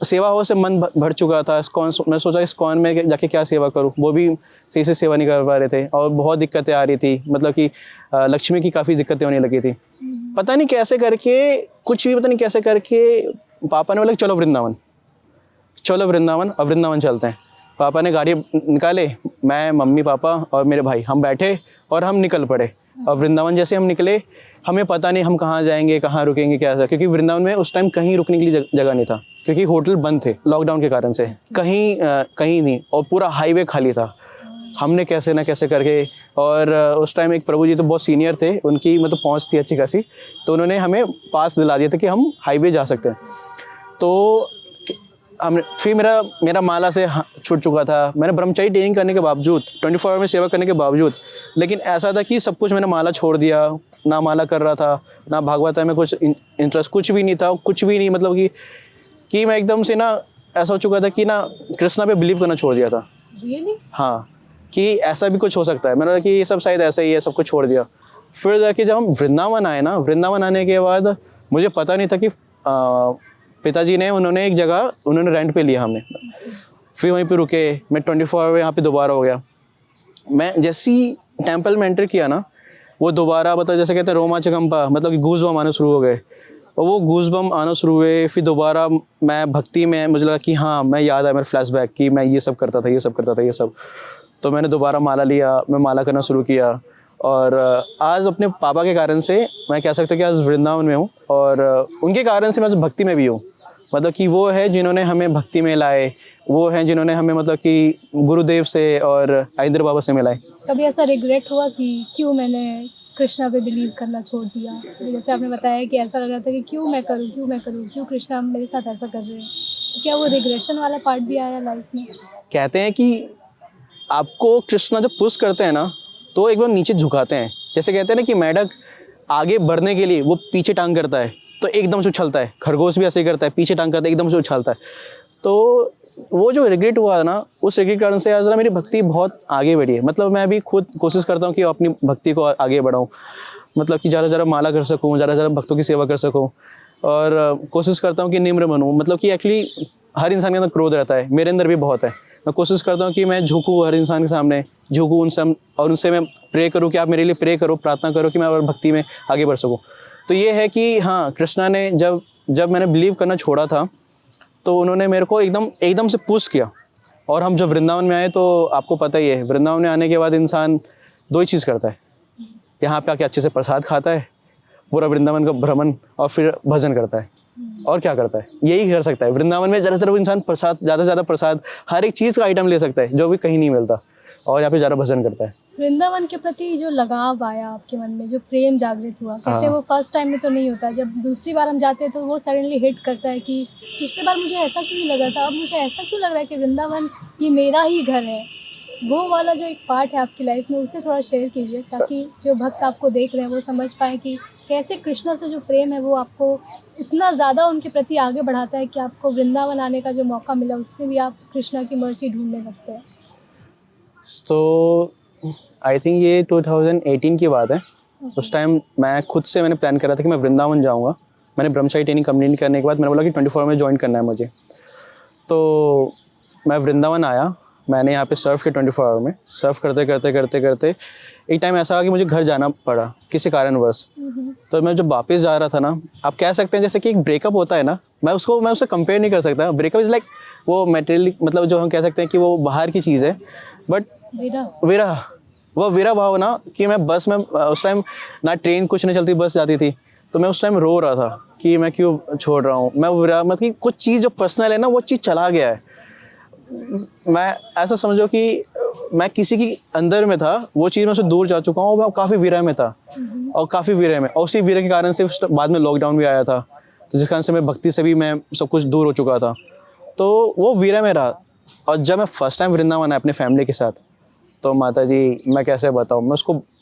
सेवा हो से मन भर चुका था। मैं सोचा इस्कॉन में जाके क्या सेवा करूं, वो भी सही से सेवा नहीं कर पा रहे थे और बहुत दिक्कतें आ रही थी। मतलब कि लक्ष्मी की काफ़ी दिक्कतें होने लगी थी। पता नहीं कैसे करके, कुछ भी पता नहीं कैसे करके पापा ने बोला चलो वृंदावन और वृंदावन चलते हैं। पापा ने गाड़ी निकाले, मैं, मम्मी, पापा और मेरे भाई, हम बैठे और हम निकल पड़े। और वृंदावन जैसे हम निकले, हमें पता नहीं हम कहाँ जाएंगे, कहाँ रुकेंगे, क्या ऐसा, क्योंकि वृंदावन में उस टाइम कहीं रुकने के लिए जगह नहीं था, क्योंकि होटल बंद थे लॉकडाउन के कारण से। कहीं नहीं, और पूरा हाईवे खाली था। हमने कैसे ना कैसे करके, और उस टाइम एक प्रभु जी तो बहुत सीनियर थे, उनकी मतलब पहुंच थी अच्छी खासी, तो उन्होंने हमें पास दिला दिया था कि हम हाईवे जा सकते हैं। तो हम फिर मेरा माला से छूट चुका था। मैंने ब्रह्मचारी ट्रेनिंग करने के बावजूद, 24 आवर में सेवा करने के बावजूद, लेकिन ऐसा था कि सब कुछ मैंने माला छोड़ दिया, ना माला कर रहा था, ना भागवत में कुछ इंटरेस्ट कुछ भी नहीं था, कुछ भी नहीं, मतलब कि मैं एकदम से ना ऐसा हो चुका था कि ना कृष्णा पे बिलीव करना छोड़ दिया था। रियली? हाँ, कि ऐसा भी कुछ हो सकता है। मैंने कहा कि ये सब शायद ऐसा ही है, सब कुछ छोड़ दिया। फिर जाके जब हम वृंदावन आए ना, वृंदावन आने के बाद मुझे पता नहीं था कि पिताजी ने उन्होंने एक जगह उन्होंने रेंट पे लिया हमने, फिर वहीं पे रुके। मैं 24 आवर यहाँ पे दोबारा हो गया। मैं जैसी टेम्पल में एंटर किया ना, वो दोबारा मतलब जैसे कहते हैं रोमांचकंपा, मतलब कि गूज़बम्प आना शुरू हो गए, और वो गूज़बम्प आना शुरू हुए। फिर दोबारा मैं भक्ति में, मुझे लगा कि हाँ मैं याद है मेरा फ्लैशबैक कि मैं ये सब करता था, ये सब करता था, ये सब। तो मैंने दोबारा माला लिया, मैं माला करना शुरू किया, और आज अपने पापा के कारण से मैं कह सकता हूँ कि आज वृंदावन में हूँ, और उनके कारण से मैं आज भक्ति में भी हूँ। मतलब कि वो है जिन्होंने हमें भक्ति में लाए, वो हैं जिन्होंने हमें मतलब कि गुरुदेव से और आइंद्र बाबा से मिलाए। कभी ऐसा रिग्रेट हुआ कि क्यों मैंने कृष्णा पे बिलीव करना छोड़ दिया? जैसे आपने बताया कि ऐसा लग रहा था कि क्यों मैं करूँ, क्यों कृष्णा मेरे साथ ऐसा कर रहे हैं, तो क्या वो रिग्रेशन वाला पार्ट भी आया लाइफ में? कहते हैं कि आपको कृष्णा जब पुश करते हैं ना, तो एक बार नीचे झुकाते हैं। जैसे कहते हैं ना कि मेढक आगे बढ़ने के लिए वो पीछे टांग करता है तो एकदम से उछलता है, खरगोश भी ऐसे ही करता है, पीछे टांग करता है एकदम से उछलता है। तो वो जो रिग्रेट हुआ ना, उस रिग्रेट कारण से आज ना मेरी भक्ति बहुत आगे बढ़ी है। मतलब मैं अभी खुद कोशिश करता हूँ कि अपनी भक्ति को आगे बढ़ाऊँ, मतलब कि ज़्यादा ज़्यादा माला कर सकूँ, ज़्यादा ज़्यादा भक्तों की सेवा कर सकूँ, और कोशिश करता हूँ कि निम्र बनूँ। मतलब कि एक्चुअली हर इंसान के अंदर क्रोध रहता है, मेरे अंदर भी बहुत है। मैं कोशिश करता हूँ कि मैं झुकूँ हर इंसान के सामने, झुकूँ उनसे, और उनसे मैं प्रे करूँ कि आप मेरे लिए प्रे करो, प्रार्थना करो कि मैं और भक्ति में आगे बढ़ सकूँ। तो ये है कि हाँ, कृष्णा ने जब मैंने बिलीव करना छोड़ा था, तो उन्होंने मेरे को एकदम से पुश किया। और हम जब वृंदावन में आए, तो आपको पता ही है, वृंदावन में आने के बाद इंसान दो ही चीज़ करता है, यहाँ पे आके अच्छे से प्रसाद खाता है, पूरा वृंदावन का भ्रमण, और फिर भजन करता है। और क्या करता है? यही कर सकता है। वृंदावन में ज़्यादा से ज़्यादा इंसान प्रसाद, ज़्यादा से ज़्यादा प्रसाद, हर एक चीज़ का आइटम ले सकता है जो भी कहीं नहीं मिलता, और यहाँ पे ज़्यादा भजन करता है। वृंदावन के प्रति जो लगाव आया आपके मन में, जो प्रेम जागृत हुआ, कहते हैं वो फर्स्ट टाइम में तो नहीं होता, जब दूसरी बार हम जाते हैं तो वो सडनली हिट करता है कि पिछली बार मुझे ऐसा क्यों नहीं लग रहा था, अब मुझे ऐसा क्यों लग रहा है कि वृंदावन ये मेरा ही घर है। वो वाला जो एक पार्ट है आपकी लाइफ में, उसे थोड़ा शेयर कीजिए, ताकि जो भक्त आपको देख रहे हैं वो समझ पाए कि कैसे कृष्णा से जो प्रेम है वो आपको इतना ज़्यादा उनके प्रति आगे बढ़ाता है कि आपको वृंदावन आने का जो मौका मिला उसमें भी आप कृष्णा की मर्सी ढूंढने लगते हैं। तो आई थिंक ये 2018 की बात है। उस टाइम मैं खुद से मैंने प्लान करा था कि मैं वृंदावन जाऊंगा। मैंने ब्रह्मचारी ट्रेनिंग कंप्लीट करने के बाद मैंने बोला कि 24 में ज्वाइन करना है मुझे। तो मैं वृंदावन आया, मैंने यहाँ पे सर्व किया 24 आवर में। सर्व करते एक टाइम ऐसा हुआ कि मुझे घर जाना पड़ा किसी कारणवश। तो मैं जब वापस जा रहा था ना, आप कह सकते हैं जैसे कि एक ब्रेकअप होता है ना, मैं उससे कंपेयर नहीं कर सकता। ब्रेकअप इज़ लाइक वो मटेरियल, मतलब जो हम कह सकते हैं कि वो बाहर की चीज़ है, बट विरह भाव ना, कि मैं बस में उस टाइम ना ट्रेन कुछ नहीं चलती, बस जाती थी, तो मैं उस टाइम रो रहा था कि मैं क्यों छोड़ रहा हूँ। मैं विरह, मतलब कि कुछ चीज़ जो पर्सनल है ना, वो चीज़ चला गया है। मैं ऐसा समझो कि मैं किसी की अंदर में था, वो चीज़ मैं उससे दूर जा चुका हूँ, मैं काफ़ी विरह में था, और काफ़ी विरह में, और उसी विरह के कारण से बाद में लॉकडाउन भी आया था, तो जिस कारण से मैं भक्ति से भी मैं सब कुछ दूर हो चुका था। तो वो विरह में रहा। और जब मैं फर्स्ट टाइम वृंदावन आया अपने फैमिली के साथ, तो माता जी मैं कैसे बताऊँ,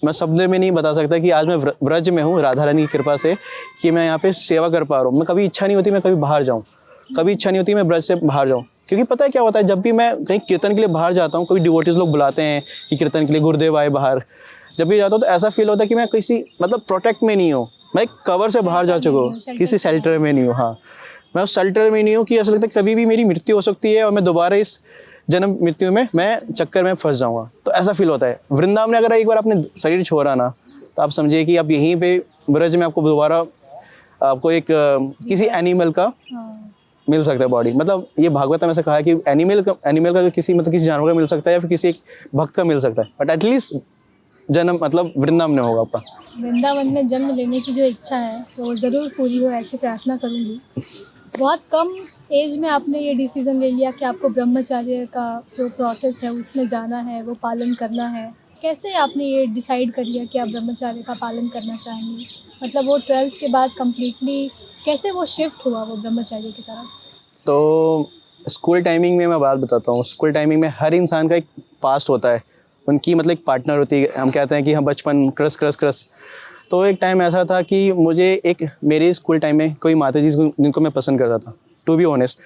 मैं शब्द में नहीं बता सकता कि आज मैं व्रज में हूँ राधा रानी की कृपा से, कि मैं यहाँ पे सेवा कर पा रहा हूँ। मैं कभी इच्छा नहीं होती मैं कभी बाहर जाऊँ, कभी इच्छा नहीं होती मैं ब्रज से बाहर जाऊँ, क्योंकि पता है क्या होता है, जब भी मैं कहीं कीर्तन के लिए बाहर जाता हूँ, कोई डिवोटीज लोग बुलाते हैं कि कीर्तन के लिए गुरुदेव आए बाहर, जब भी जाता हूँ तो ऐसा फील होता है कि मैं किसी मतलब प्रोटेक्ट में नहीं हूँ, मैं एक कवर से बाहर जा चुका हूँ, किसी शेल्टर में नहीं हूँ। हाँ, मैं उस शेल्टर में नहीं हूँ कि ऐसा लगता है कभी भी मेरी मृत्यु हो सकती है और मैं दोबारा इस जन्म मृत्यु में मैं चक्कर में फंस जाऊँगा, तो ऐसा फील होता है। वृंदावन में अगर एक बार आपने शरीर छोड़ा ना, तो आप समझिए कि आप यहीं पे ब्रज में आपको दोबारा आपको एक किसी एनिमल का मिल सकता है बॉडी। मतलब ये भागवत में ऐसा कहा है कि एनिमल का किसी जानवर का मिल सकता है, या फिर किसी एक भक्त का मिल सकता है, बट एटलीस्ट जन्म मतलब वृंदावन में होगा आपका। वृंदावन में जन्म लेने की जो इच्छा है वो ज़रूर पूरी हो, ऐसी प्रार्थना करूँगी। बहुत कम एज में आपने ये डिसीज़न ले लिया कि आपको ब्रह्मचर्य का जो प्रोसेस है उसमें जाना है, वो पालन करना है। कैसे आपने ये डिसाइड कर लिया कि आप ब्रह्मचर्य का पालन करना चाहेंगे? मतलब वो 12th के बाद कंप्लीटली कैसे वो शिफ्ट हुआ वो ब्रह्मचर्य की तरफ? तो स्कूल टाइमिंग में मैं बात बताता हूँ। स्कूल टाइमिंग में हर इंसान का एक पास्ट होता है, उनकी मतलब एक पार्टनर होती है। हम कहते हैं कि हम बचपन क्रस क्रस क्रस। तो एक टाइम ऐसा था कि मुझे एक मेरे स्कूल टाइम में कोई माता जी जिनको मैं पसंद करता था, टू बी ऑनेस्ट।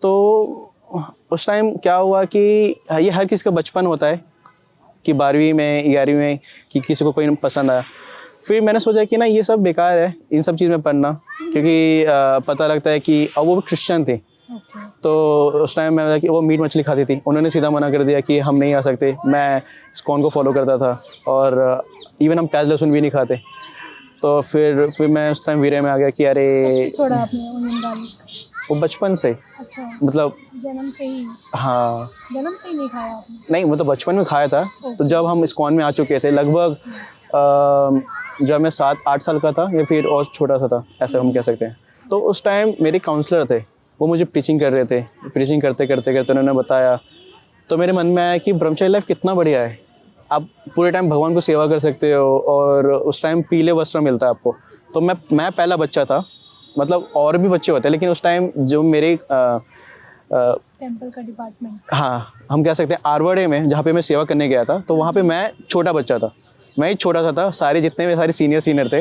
तो उस टाइम क्या हुआ कि ये हर किसी का बचपन होता है कि 12वीं में 11वीं में कि किसी को कोई पसंद आया। फिर मैंने सोचा कि ना ये सब बेकार है इन सब चीज़ में पढ़ना, क्योंकि पता लगता है कि और वो क्रिश्चियन थे। ओके। तो उस टाइम मैं कि वो मीट मछली खाती थी, उन्होंने सीधा मना कर दिया कि हम नहीं आ सकते। मैं इस्कॉन को फॉलो करता था और इवन हम प्याज लहसुन भी नहीं खाते। तो फिर मैं उस टाइम वीरे में आ गया कि अरे कब से छोड़ा आपने ओनियन गार्लिक? वो बचपन से अच्छा, मतलब जन्म से ही? हाँ जन्म से ही नहीं खाया आपने? नहीं मतलब बचपन में खाया था। तो जब हम इस्कॉन में आ चुके थे लगभग जब मैं 7-8 साल का था या फिर और छोटा सा था, ऐसा हम कह सकते हैं। तो उस टाइम मेरे काउंसलर थे, वो मुझे प्रीचिंग कर रहे थे। प्रीचिंग करते करते करते उन्होंने बताया, तो मेरे मन में आया कि ब्रह्मचर्य लाइफ कितना बढ़िया है। आप पूरे टाइम भगवान को सेवा कर सकते हो और उस टाइम पीले वस्त्र मिलता है आपको। तो मैं पहला बच्चा था, मतलब और भी बच्चे होते हैं लेकिन उस टाइम जो मेरे टेंपल का डिपार्टमेंट? हाँ हम कह सकते हैं आरवड़े में जहाँ पे मैं सेवा करने गया था, तो वहाँ पे मैं छोटा बच्चा था। मैं ही छोटा सा था, सारे जितने भी सारे सीनियर थे,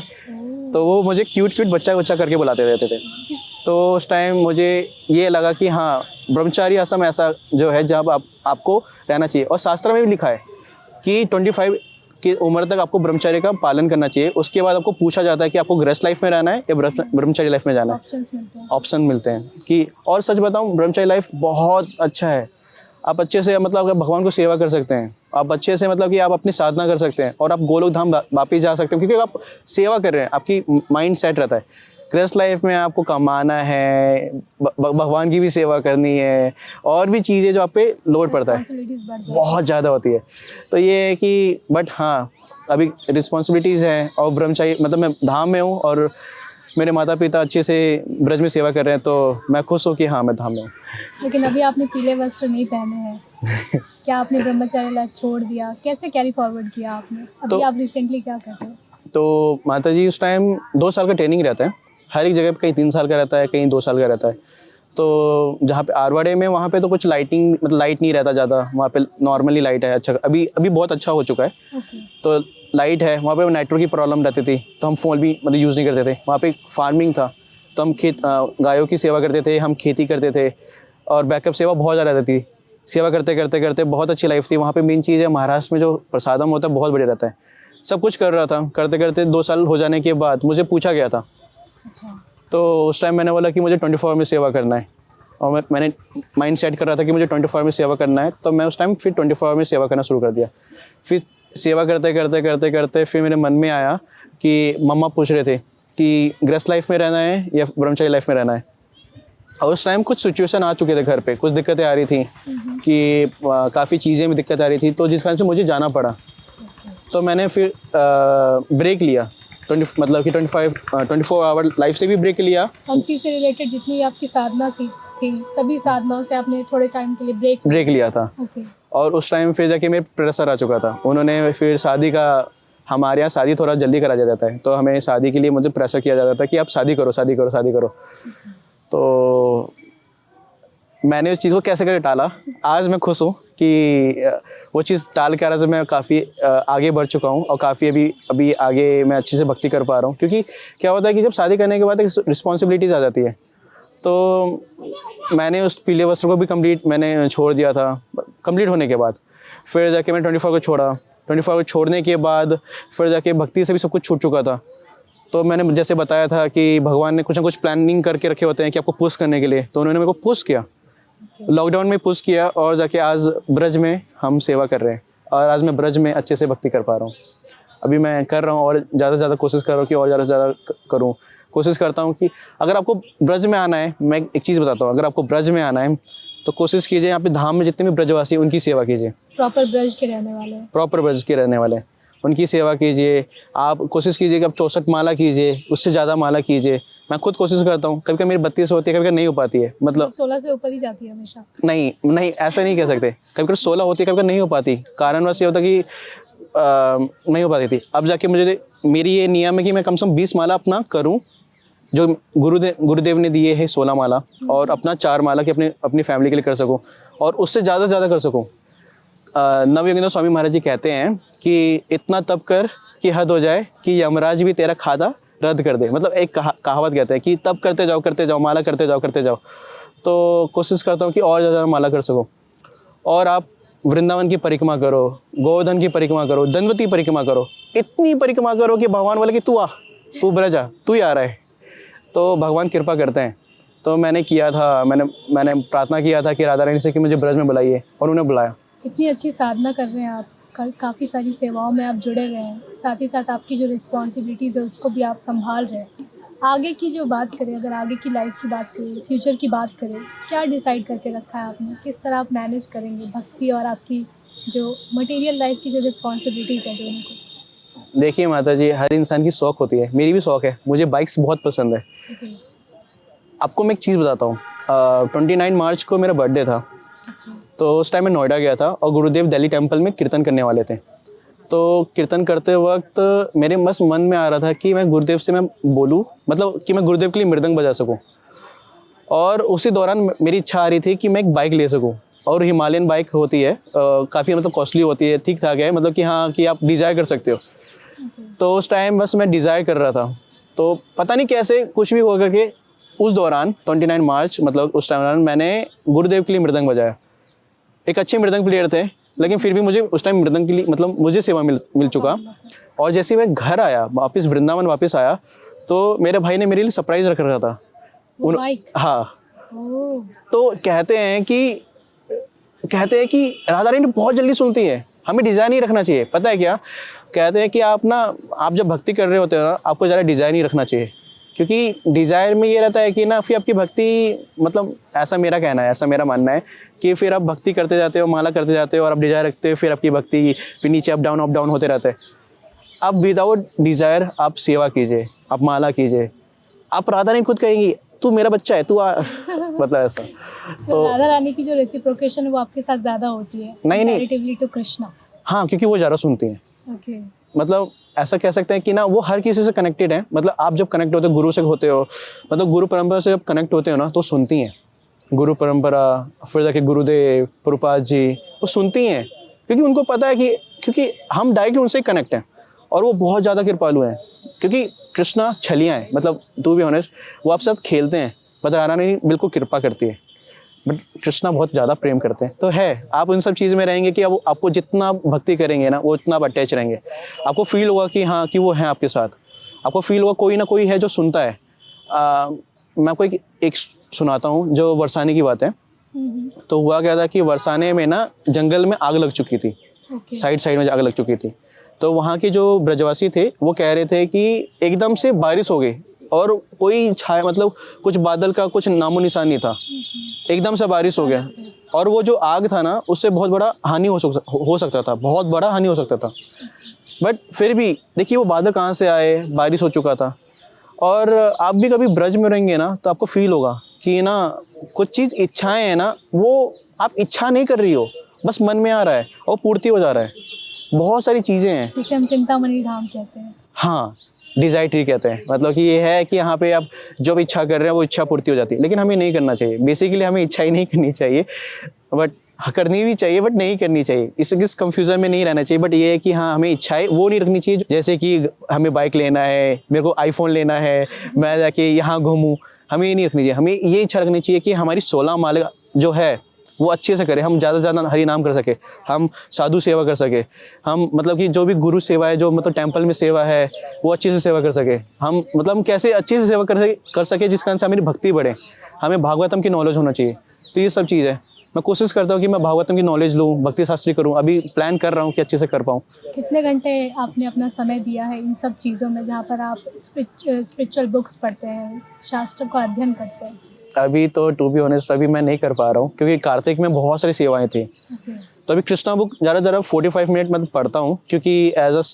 तो वो मुझे क्यूट बच्चा करके बुलाते रहते थे। तो उस टाइम मुझे ये लगा कि हाँ ब्रह्मचारी आश्रम ऐसा जो है जहाँ आपको रहना चाहिए। और शास्त्र में भी लिखा है कि 25 की उम्र तक आपको ब्रह्मचर्य का पालन करना चाहिए। उसके बाद आपको पूछा जाता है कि आपको गृहस्थ लाइफ में रहना है या ब्रह्मचर्य लाइफ में जाना है। ऑप्शंस मिलते हैं। ऑप्शन मिलते हैं कि, और सच बताऊं ब्रह्मचर्य लाइफ बहुत अच्छा है। आप अच्छे से मतलब भगवान को सेवा कर सकते हैं, आप अच्छे से मतलब कि आप अपनी साधना कर सकते हैं और आप गोलोक धाम वापिस जा सकते हैं, क्योंकि आप सेवा कर रहे हैं, आपकी माइंड सेट रहता है। गृहस्थ लाइफ में आपको कमाना है, भगवान की भी सेवा करनी है और भी चीज़ें जो आप पे लोड पड़ता है रिस्पॉन्सिबिलिटीज बढ़ जाती बहुत ज़्यादा होती है। तो ये है कि बट हाँ अभी रिस्पॉन्सिबिलिटीज़ हैं और ब्रह्मचारी मतलब मैं धाम में हूँ और मेरे माता पिता अच्छे से ब्रज में सेवा कर रहे हैं, तो मैं खुश हूँ कि हाँ मैं धाम में हूँ। लेकिन अभी आपने पीले वस्त्र नहीं पहने हैं। क्या आपने ब्रह्मचर्य लाइफ छोड़ दिया? कैसे कैरी फॉरवर्ड किया आपने? अभी तो- आप रिसेंटली क्या कर रहे हो? तो माता जी उस टाइम 2 साल का ट्रेनिंग रहता है, हर एक जगह पे कहीं 3 साल का रहता है, कहीं 2 साल का रहता है। तो जहाँ पे आरवाड़े में वहाँ पे तो कुछ लाइटिंग मतलब लाइट नहीं रहता ज़्यादा, वहाँ पे नॉर्मली लाइट है। अच्छा अभी बहुत अच्छा हो चुका है। ओके। तो लाइट है, वहाँ पे नेटवर्क की प्रॉब्लम रहती थी, तो हम फ़ोन भी मतलब यूज़ नहीं करते थे। वहाँ पे फार्मिंग था, तो हम गायों की सेवा करते थे, हम खेती करते थे और बैकअप सेवा बहुत ज़्यादा रहती थी। सेवा करते करते करते बहुत अच्छी लाइफ थी। वहाँ पे मेन चीज़ है महाराष्ट्र में जो प्रसादम होता है बहुत बढ़िया रहता है। सब कुछ कर रहा था, करते करते 2 साल हो जाने के बाद मुझे पूछा गया था। अच्छा। तो उस टाइम मैंने बोला कि मुझे 24 में सेवा करना है और मैंने माइंड सेट कर रहा था कि मुझे 24 में सेवा करना है। तो मैं उस टाइम फिर 24 में सेवा करना शुरू कर दिया। फिर सेवा करते करते करते करते फिर मेरे मन में आया कि मम्मा पूछ रहे थे कि गृहस्थ लाइफ में रहना है या ब्रह्मचारी लाइफ में रहना है। और उस टाइम कुछ सिचुएशन आ चुके थे घर पे, कुछ दिक्कतें आ रही थी कि काफ़ी चीज़ें में दिक्कत आ रही थी, तो जिस कारण से मुझे जाना पड़ा। तो मैंने फिर ब्रेक लिया, 24 आवर लाइफ से भी ब्रेक लिया। भक्ति से रिलेटेड जितनी आपकी साधना थी सभी साधनाओं से आपने थोड़े टाइम के लिए ब्रेक लिया था। ओके। और उस टाइम फिर जाके मेरे प्रेशर आ चुका था। उन्होंने फिर शादी का, हमारे यहाँ शादी थोड़ा जल्दी करा जाता है, तो हमें शादी के लिए मुझे प्रेशर किया जाता था कि आप शादी करो शादी करो शादी करो। तो मैंने उस चीज़ को कैसे करे टाला। आज मैं खुश हूँ कि वो चीज़ टाल के आज मैं काफ़ी आगे बढ़ चुका हूँ और काफ़ी अभी आगे मैं अच्छे से भक्ति कर पा रहा हूँ। क्योंकि क्या होता है कि जब शादी करने के बाद एक रिस्पॉन्सिबिलिटीज़ आ जाती है, तो मैंने उस पीले वस्त्र को भी मैंने छोड़ दिया था। कंप्लीट होने के बाद फिर जाके मैंने 24 को छोड़ा। 24 को छोड़ने के बाद फिर जाके भक्ति से भी सब कुछ छूट चुका था। तो मैंने जैसे बताया था कि भगवान ने कुछ ना कुछ प्लानिंग करके रखे होते हैं कि आपको पुश करने के लिए, तो उन्होंने मेरे को पुश किया, लॉकडाउन में पुश किया और जाके आज ब्रज में हम सेवा कर रहे हैं और आज मैं ब्रज में अच्छे से भक्ति कर पा रहा हूँ। अभी मैं कर रहा हूँ और ज़्यादा से ज़्यादा कोशिश कर रहा हूँ कि और ज़्यादा से ज़्यादा करूँ। कोशिश करता हूँ कि अगर आपको ब्रज में आना है, मैं एक चीज़ बताता हूँ, अगर आपको ब्रज में आना है तो कोशिश कीजिए यहाँ पे धाम में जितने भी ब्रजवासी उनकी सेवा कीजिए। प्रॉपर ब्रज के रहने वाले हैं। प्रॉपर ब्रज के रहने वाले उनकी सेवा कीजिए। आप कोशिश कीजिए कि आप 64 माला कीजिए, उससे ज़्यादा माला कीजिए। मैं खुद कोशिश करता हूँ, कभी कभी मेरी 32 होती है, कभी कभी नहीं हो पाती है, मतलब 16 से ऊपर ही जाती है हमेशा। नहीं नहीं ऐसा नहीं कह सकते, कभी कभी 16 होती है, कभी कभी नहीं हो पाती। कारणवश ये होता कि नहीं हो पाती थी। अब जाके मुझे मेरी ये नियम है कि मैं कम से कम 20 माला अपना करूँ, जो गुरुदेव ने दिए हैं 16 माला, और अपना 4 माला की अपनी अपनी फैमिली के लिए कर सकूं, और उससे ज़्यादा से ज़्यादा कर सकूं। नवयोगेंद्र स्वामी महाराज जी कहते हैं कि इतना तप कर कि हद हो जाए कि यमराज भी तेरा खादा रद्द कर दे। मतलब एक कहावत कहते हैं कि तप करते जाओ, माला करते जाओ। तो कोशिश करता हूँ कि और ज़्यादा माला कर सकूँ। और आप वृंदावन की परिक्रमा करो, गोवर्धन की परिक्रमा करो, दंडवती परिक्रमा करो, इतनी परिक्रमा करो कि भगवान बोले कि तू ब्रज आ, तू ही आ रहा है। तो भगवान कृपा करते हैं। तो मैंने किया था, मैंने प्रार्थना किया था कि राधा रानी से कि मुझे ब्रज में बुलाइए, और उन्हें बुलाया। इतनी अच्छी साधना कर रहे हैं आप, काफ़ी सारी सेवाओं में आप जुड़े हुए हैं, साथ ही साथ आपकी जो रिस्पॉन्सिबिलिटीज़ है उसको भी आप संभाल रहे हैं। आगे की जो बात करें, अगर आगे की लाइफ की बात करें, फ्यूचर की बात करें, क्या डिसाइड करके रखा है आपने? किस तरह आप मैनेज करेंगे भक्ति और आपकी जो मटेरियल लाइफ की जो रिस्पॉन्सिबिलिटीज़ है दोनों को? देखिए माता जी, हर इंसान की शौक होती है, मेरी भी शौक है, मुझे बाइक्स बहुत पसंद है। Okay. आपको मैं एक चीज़ बताता हूँ, 29 मार्च को मेरा बर्थडे था। तो उस टाइम मैं नोएडा गया था और गुरुदेव दिल्ली टेम्पल में कीर्तन करने वाले थे। तो कीर्तन करते वक्त मेरे बस मन में आ रहा था कि मैं गुरुदेव से मैं बोलूँ, मतलब कि मैं गुरुदेव के लिए मृदंग बजा सकूँ। और उसी दौरान मेरी इच्छा आ रही थी कि मैं एक बाइक ले सकूँ, और हिमालयन बाइक होती है, काफ़ी मतलब कॉस्टली होती है, ठीक ठाक है, मतलब कि हाँ कि आप डिज़ायर कर सकते हो। तो उस टाइम बस मैं डिज़ायर कर रहा था, तो पता नहीं कैसे कुछ भी हो करके उस दौरान 29 मार्च मतलब उस टाइम मैंने गुरुदेव के लिए मृदंग बजाया। एक अच्छे मृदंग प्लेयर थे, लेकिन फिर भी मुझे उस टाइम मृदंग के लिए मतलब मुझे सेवा मिल चुका। और जैसे मैं घर आया, वापस वृंदावन वापस आया, तो मेरे भाई ने मेरे लिए सरप्राइज़ रख रखा था। हाँ। तो कहते हैं कि राधा रानी बहुत जल्दी सुनती है, हमें डिज़ायर नहीं रखना चाहिए। पता है क्या कहते हैं कि आप जब भक्ति कर रहे होते हो ना, आपको ज़्यादा डिज़ायर नहीं रखना चाहिए, क्योंकि डिज़ायर में ये रहता है कि ना फिर आपकी भक्ति, मतलब ऐसा मेरा कहना है, ऐसा मेरा मानना है कि फिर आप भक्ति करते जाते हो, माला करते जाते हो, और आप डिज़ायर रखते हो, फिर आपकी भक्ति फिर नीचे अप डाउन होते रहते हैं। आप विदाउट डिज़ायर आप सेवा कीजिए, आप माला कीजिए, आप राधा रानी खुद कहेंगी तू मेरा बच्चा है, तू आ मतलब ऐसा। तो राधा रानी की जो रेसिप्रोकेशन है वो आपके साथ ज़्यादा होती है कंपैरेटिवली टू कृष्णा? हाँ, क्योंकि वो ज़्यादा सुनती हैं। ओके। मतलब ऐसा कह सकते हैं कि ना वो हर किसी से कनेक्टेड है। मतलब आप जब कनेक्ट होते हो गुरु से होते हो, मतलब गुरु परंपरा से जब कनेक्ट होते हो ना, तो सुनती हैं। गुरु परंपरा, फिर जाके गुरुदेव प्रभुपाद जी, वो सुनती हैं, क्योंकि उनको पता है कि क्योंकि हम डायरेक्ट उनसे कनेक्ट हैं, और वो बहुत ज़्यादा कृपालु हैं। क्योंकि कृष्णा छलियाँ हैं, मतलब टू बी ऑनेस्ट वो आपके साथ खेलते हैं, मतलब राधा रानी बिल्कुल कृपा करती है, बट कृष्णा बहुत ज़्यादा प्रेम करते हैं। तो है, आप उन सब चीज़ में रहेंगे कि अब आपको जितना भक्ति करेंगे ना, वो उतना आप अटैच रहेंगे। आपको फील होगा कि हाँ कि वो है आपके साथ, आपको फील होगा कोई ना कोई है जो सुनता है। मैं आपको एक सुनाता हूँ जो बरसाने की बात है। तो हुआ क्या था कि बरसाने में ना जंगल में आग लग चुकी थी, साइड में आग लग चुकी थी। तो वहाँ के जो ब्रजवासी थे वो कह रहे थे कि एकदम से बारिश हो गई, और कोई छाया, मतलब कुछ बादल का कुछ नामो निशान नहीं था, एकदम से बारिश हो गया। और वो जो आग था ना, उससे बहुत बड़ा हानि हो सकता था, बहुत बड़ा हानि हो सकता था। बट फिर भी देखिए वो बादल कहाँ से आए, बारिश हो चुका था। और आप भी कभी ब्रज में रहेंगे ना, तो आपको फील होगा कि ना कुछ चीज़ इच्छाएं हैं ना, वो आप इच्छा नहीं कर रही हो, बस मन में आ रहा है और पूर्ति हो जा रहा है। बहुत सारी चीज़ें हैं जिसे हम चिंतामणि धाम कहते हैं। हाँ, डिज़ायर ट्री कहते हैं। मतलब कि ये है कि यहाँ पे आप जो भी इच्छा कर रहे हैं वो इच्छा पूर्ति हो जाती है, लेकिन हमें नहीं करना चाहिए। बेसिकली हमें इच्छा ही नहीं करनी चाहिए, बट करनी भी चाहिए बट नहीं करनी चाहिए। इस कंफ्यूजन में नहीं रहना चाहिए। बट ये है कि हाँ, हमें इच्छाएं वो नहीं रखनी चाहिए, जैसे कि हमें बाइक लेना है, मेरे को आईफोन लेना है, मैं जाके यहाँ घूमूँ, हमें ये नहीं रखनी चाहिए। हमें ये इच्छा रखनी चाहिए कि हमारी 16 माला जो है वो अच्छे से करें, हम ज़्यादा से ज़्यादा हरि नाम कर सके, हम साधु सेवा कर सके, हम मतलब कि जो भी गुरु सेवा है, जो मतलब टेंपल में सेवा है, वो अच्छे से सेवा कर सके। हम मतलब हम कैसे अच्छे से सेवा कर सके जिसका कारण से हमारी भक्ति बढ़े। हमें भागवतम की नॉलेज होना चाहिए। तो ये सब चीज़ है, मैं कोशिश करता हूँ कि मैं भागवतम की नॉलेज लूँ, भक्ति शास्त्री करूँ। अभी प्लान कर रहा हूँ कि अच्छे से कर पाऊँ। कितने घंटे आपने अपना समय दिया है इन सब चीज़ों में, जहाँ पर आप स्पिरिचुअल बुक्स पढ़ते हैं, शास्त्र का अध्ययन करते हैं? अभी तो टू बी ऑनेस्ट अभी मैं नहीं कर पा रहा हूँ, क्योंकि कार्तिक में बहुत सारी सेवाएं थी। तो अभी कृष्णा बुक ज़्यादा 45 मिनट मैं पढ़ता हूँ, क्योंकि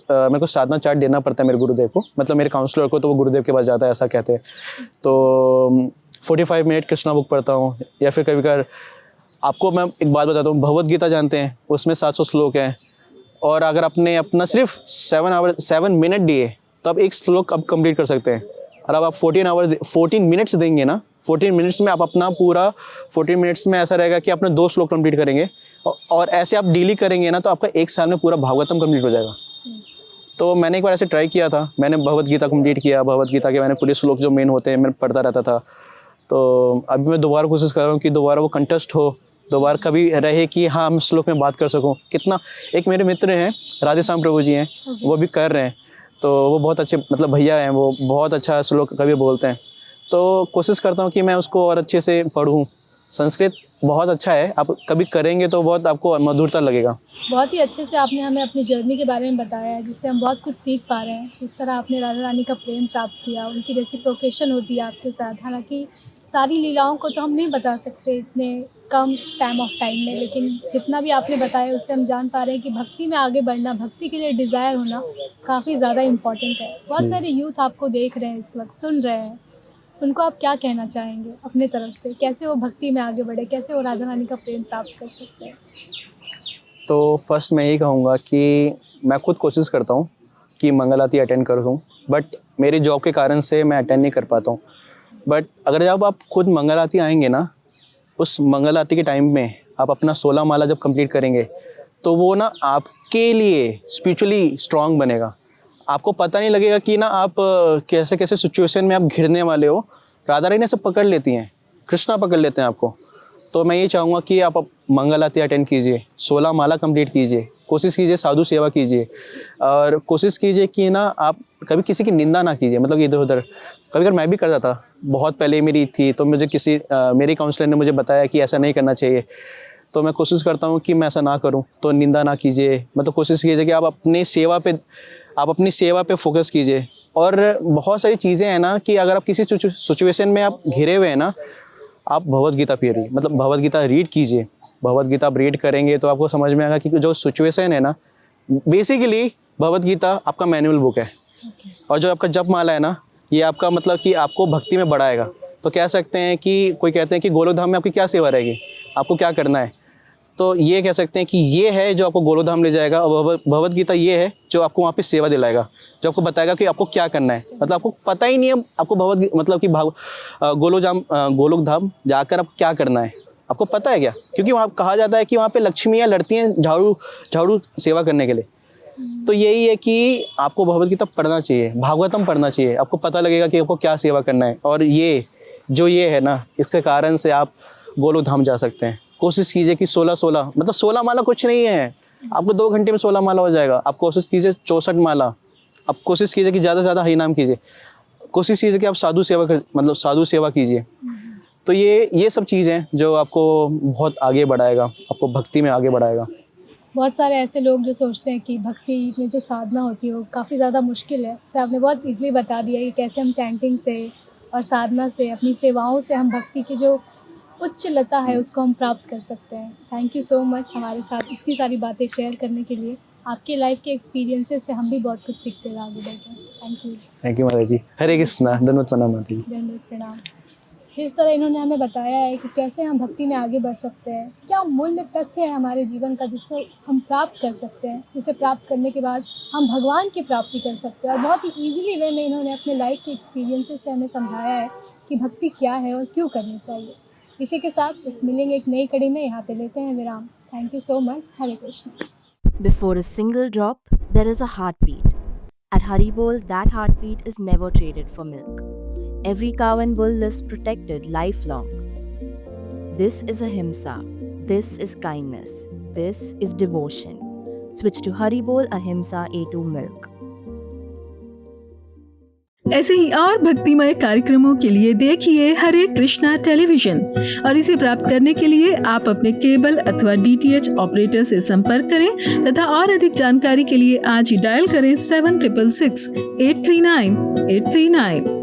मेरे को साधना चार्ट देना पड़ता है मेरे गुरुदेव को, मतलब मेरे काउंसलर को, तो वो गुरुदेव के पास जाता है, ऐसा कहते हैं। तो 45 मिनट कृष्णा बुक पढ़ता हूँ, या फिर कभी कभार आपको मैं एक बात बताता हूँ, भगवद गीता जानते हैं, उसमें 700 श्लोक हैं, और अगर आपने अपना सिर्फ 7 मिनट दिए तो आप एक श्लोक अब कंप्लीट कर सकते हैं। और अब आप 14 मिनट्स देंगे ना, 14 मिनट्स में आप अपना पूरा 14 मिनट्स में ऐसा रहेगा कि आपने 2 श्लोक कंप्लीट करेंगे, और ऐसे आप डेली करेंगे ना, तो आपका एक साल में पूरा भागवतम कंप्लीट हो जाएगा। तो मैंने एक बार ऐसे ट्राई किया था, मैंने भगवद गीता कंप्लीट किया, भगवद गीता के मैंने पूरे श्लोक जो मेन होते हैं मैं पढ़ता रहता था। तो अभी मैं दोबारा कोशिश कर रहा हूँ कि दोबारा वो कंटेस्ट हो, दोबारा कभी रहे कि हाँ हम श्लोक में बात कर सकूँ। कितना, एक मेरे मित्र हैं राधे श्याम प्रभु जी हैं, वो भी कर रहे हैं, तो वो बहुत अच्छे मतलब भैया हैं, वो बहुत अच्छा श्लोक कभी बोलते हैं। तो कोशिश करता हूँ कि मैं उसको और अच्छे से पढ़ूँ। संस्कृत बहुत अच्छा है, आप कभी करेंगे तो बहुत आपको मधुरता लगेगा। बहुत ही अच्छे से आपने हमें अपनी जर्नी के बारे में बताया है, जिससे हम बहुत कुछ सीख पा रहे हैं। जिस तरह आपने राधा रानी का प्रेम प्राप्त किया, उनकी रेसिप्रोकेशन होती है आपके साथ। हालांकि सारी लीलाओं को तो हम नहीं बता सकते इतने कम स्पैम ऑफ टाइम में, लेकिन जितना भी आपने बताया उससे हम जान पा रहे हैं कि भक्ति में आगे बढ़ना, भक्ति के लिए डिज़ायर होना काफ़ी ज़्यादा इम्पॉर्टेंट है। बहुत सारे यूथ आपको देख रहे हैं, इस वक्त सुन रहे हैं, उनको आप क्या कहना चाहेंगे अपने तरफ से? कैसे वो भक्ति में आगे बढ़े, कैसे वो राधा रानी का प्रेम प्राप्त कर सकते हैं? तो फर्स्ट मैं यही कहूँगा कि मैं खुद कोशिश करता हूँ कि मंगल आरती अटेंड करूँ, बट मेरी जॉब के कारण से मैं अटेंड नहीं कर पाता हूँ। बट अगर जब आप खुद मंगल आरती आएंगे ना, उस मंगल आरती के टाइम में आप अपना 16 माला जब कंप्लीट करेंगे, तो वो ना आपके लिए स्पिरिचुअली स्ट्रांग बनेगा। आपको पता नहीं लगेगा कि ना आप कैसे कैसे सिचुएशन में आप घिरने वाले हो। राधा रानी सब पकड़ लेती हैं, कृष्णा पकड़ लेते हैं आपको। तो मैं ये चाहूँगा कि आप मंगल आरती अटेंड कीजिए, 16 माला कंप्लीट कीजिए, कोशिश कीजिए साधु सेवा कीजिए, और कोशिश कीजिए कि ना आप कभी किसी की निंदा ना कीजिए। मतलब इधर उधर कभी कभी मैं भी करता था, बहुत पहले मेरी थी, तो मुझे मेरी काउंसलर ने मुझे बताया कि ऐसा नहीं करना चाहिए। तो मैं कोशिश करता हूँ कि मैं ऐसा ना करूँ। तो निंदा ना कीजिए, मतलब कोशिश कीजिए कि आप अपनी सेवा पे फोकस कीजिए। और बहुत सारी चीज़ें हैं ना कि अगर आप किसी सिचुएशन में आप घिरे हुए हैं ना, आप भगवद गीता पढ़िए, मतलब भगवद गीता रीड कीजिए। भगवद गीता आप रीड करेंगे तो आपको समझ में आएगा कि जो सिचुएशन है ना, बेसिकली भगवद गीता आपका मैनुअल बुक है। और जो आपका जप माला है ना, ये आपका मतलब कि आपको भक्ति में बढ़ाएगा। तो कह सकते हैं कि कोई कहते हैं कि गोलोकधाम में आपकी क्या सेवा रहेगी, आपको क्या करना है, तो ये कह सकते हैं कि ये है जो आपको गोलोकधाम ले जाएगा। और भगवद गीता ये है जो आपको वहाँ पे सेवा दिलाएगा, जो आपको बताएगा कि आपको क्या करना है। मतलब आपको पता ही नहीं है आपको मतलब कि गोलोकधाम जाकर आपको क्या करना है, आपको पता है क्या? क्योंकि वहाँ कहा जाता है कि वहाँ पे लक्ष्मियाँ लड़ती हैं झाड़ू सेवा करने के लिए। तो यही है कि आपको भगवद गीता पढ़ना चाहिए, भागवतम पढ़ना चाहिए, आपको पता लगेगा कि आपको क्या सेवा करना है। और ये है ना, इसके कारण से आप गोलोकधाम जा सकते हैं। कोशिश कीजिए कि 16 मतलब 16 माला कुछ नहीं है, आपको 2 घंटे में 16 माला हो जाएगा। आप कोशिश कीजिए 64 माला, आप कोशिश कीजिए कि ज़्यादा से ज़्यादा हरि नाम कीजिए, कोशिश कीजिए कि आप साधु सेवा कीजिए। तो ये सब चीज़ें जो आपको बहुत आगे बढ़ाएगा, आपको भक्ति में आगे बढ़ाएगा। बहुत सारे ऐसे लोग जो सोचते हैं कि भक्ति में जो साधना होती है वो काफ़ी ज़्यादा मुश्किल है। जैसे आपने बहुत ईज़िली बता दिया कि कैसे हम चैंटिंग से और साधना से, अपनी सेवाओं से हम भक्ति की जो उच्च लता है उसको हम प्राप्त कर सकते हैं। थैंक यू सो मच हमारे साथ इतनी सारी बातें शेयर करने के लिए। आपके लाइफ के एक्सपीरियंसेस से हम भी बहुत कुछ सीखते हैं आगे बढ़कर। थैंक यू माता जी। हरे कृष्णा। धन्यवाद प्रणाम माता जी। धन्यवाद प्रणाम। जिस तरह इन्होंने हमें बताया है कि कैसे हम भक्ति में आगे बढ़ सकते हैं, क्या मूल्य तथ्य है हमारे जीवन का जिससे हम प्राप्त कर सकते हैं, जिसे प्राप्त करने के बाद हम भगवान की प्राप्ति कर सकते हैं। और बहुत ही ईजिली वे में इन्होंने अपने लाइफ के एक्सपीरियंसेस से हमें समझाया है कि भक्ति क्या है और क्यों करनी चाहिए। इसी के साथ मिलेंगे एक नई कड़ी में, यहाँ पे लेते हैं विराम। Thank you so much. Hare Krishna. Before a single drop, there is a heartbeat. At Haribol, that heartbeat is never traded for milk. Every cow and bull is protected lifelong. This is ahimsa. This is kindness. This is devotion. Switch to Haribol Ahimsa A2 milk. ऐसे ही और भक्तिमय कार्यक्रमों के लिए देखिए हरे Krishna television, और इसे प्राप्त करने के लिए आप अपने केबल अथवा DTH ऑपरेटर से संपर्क करें तथा और अधिक जानकारी के लिए आज ही डायल करें 7666 839 839।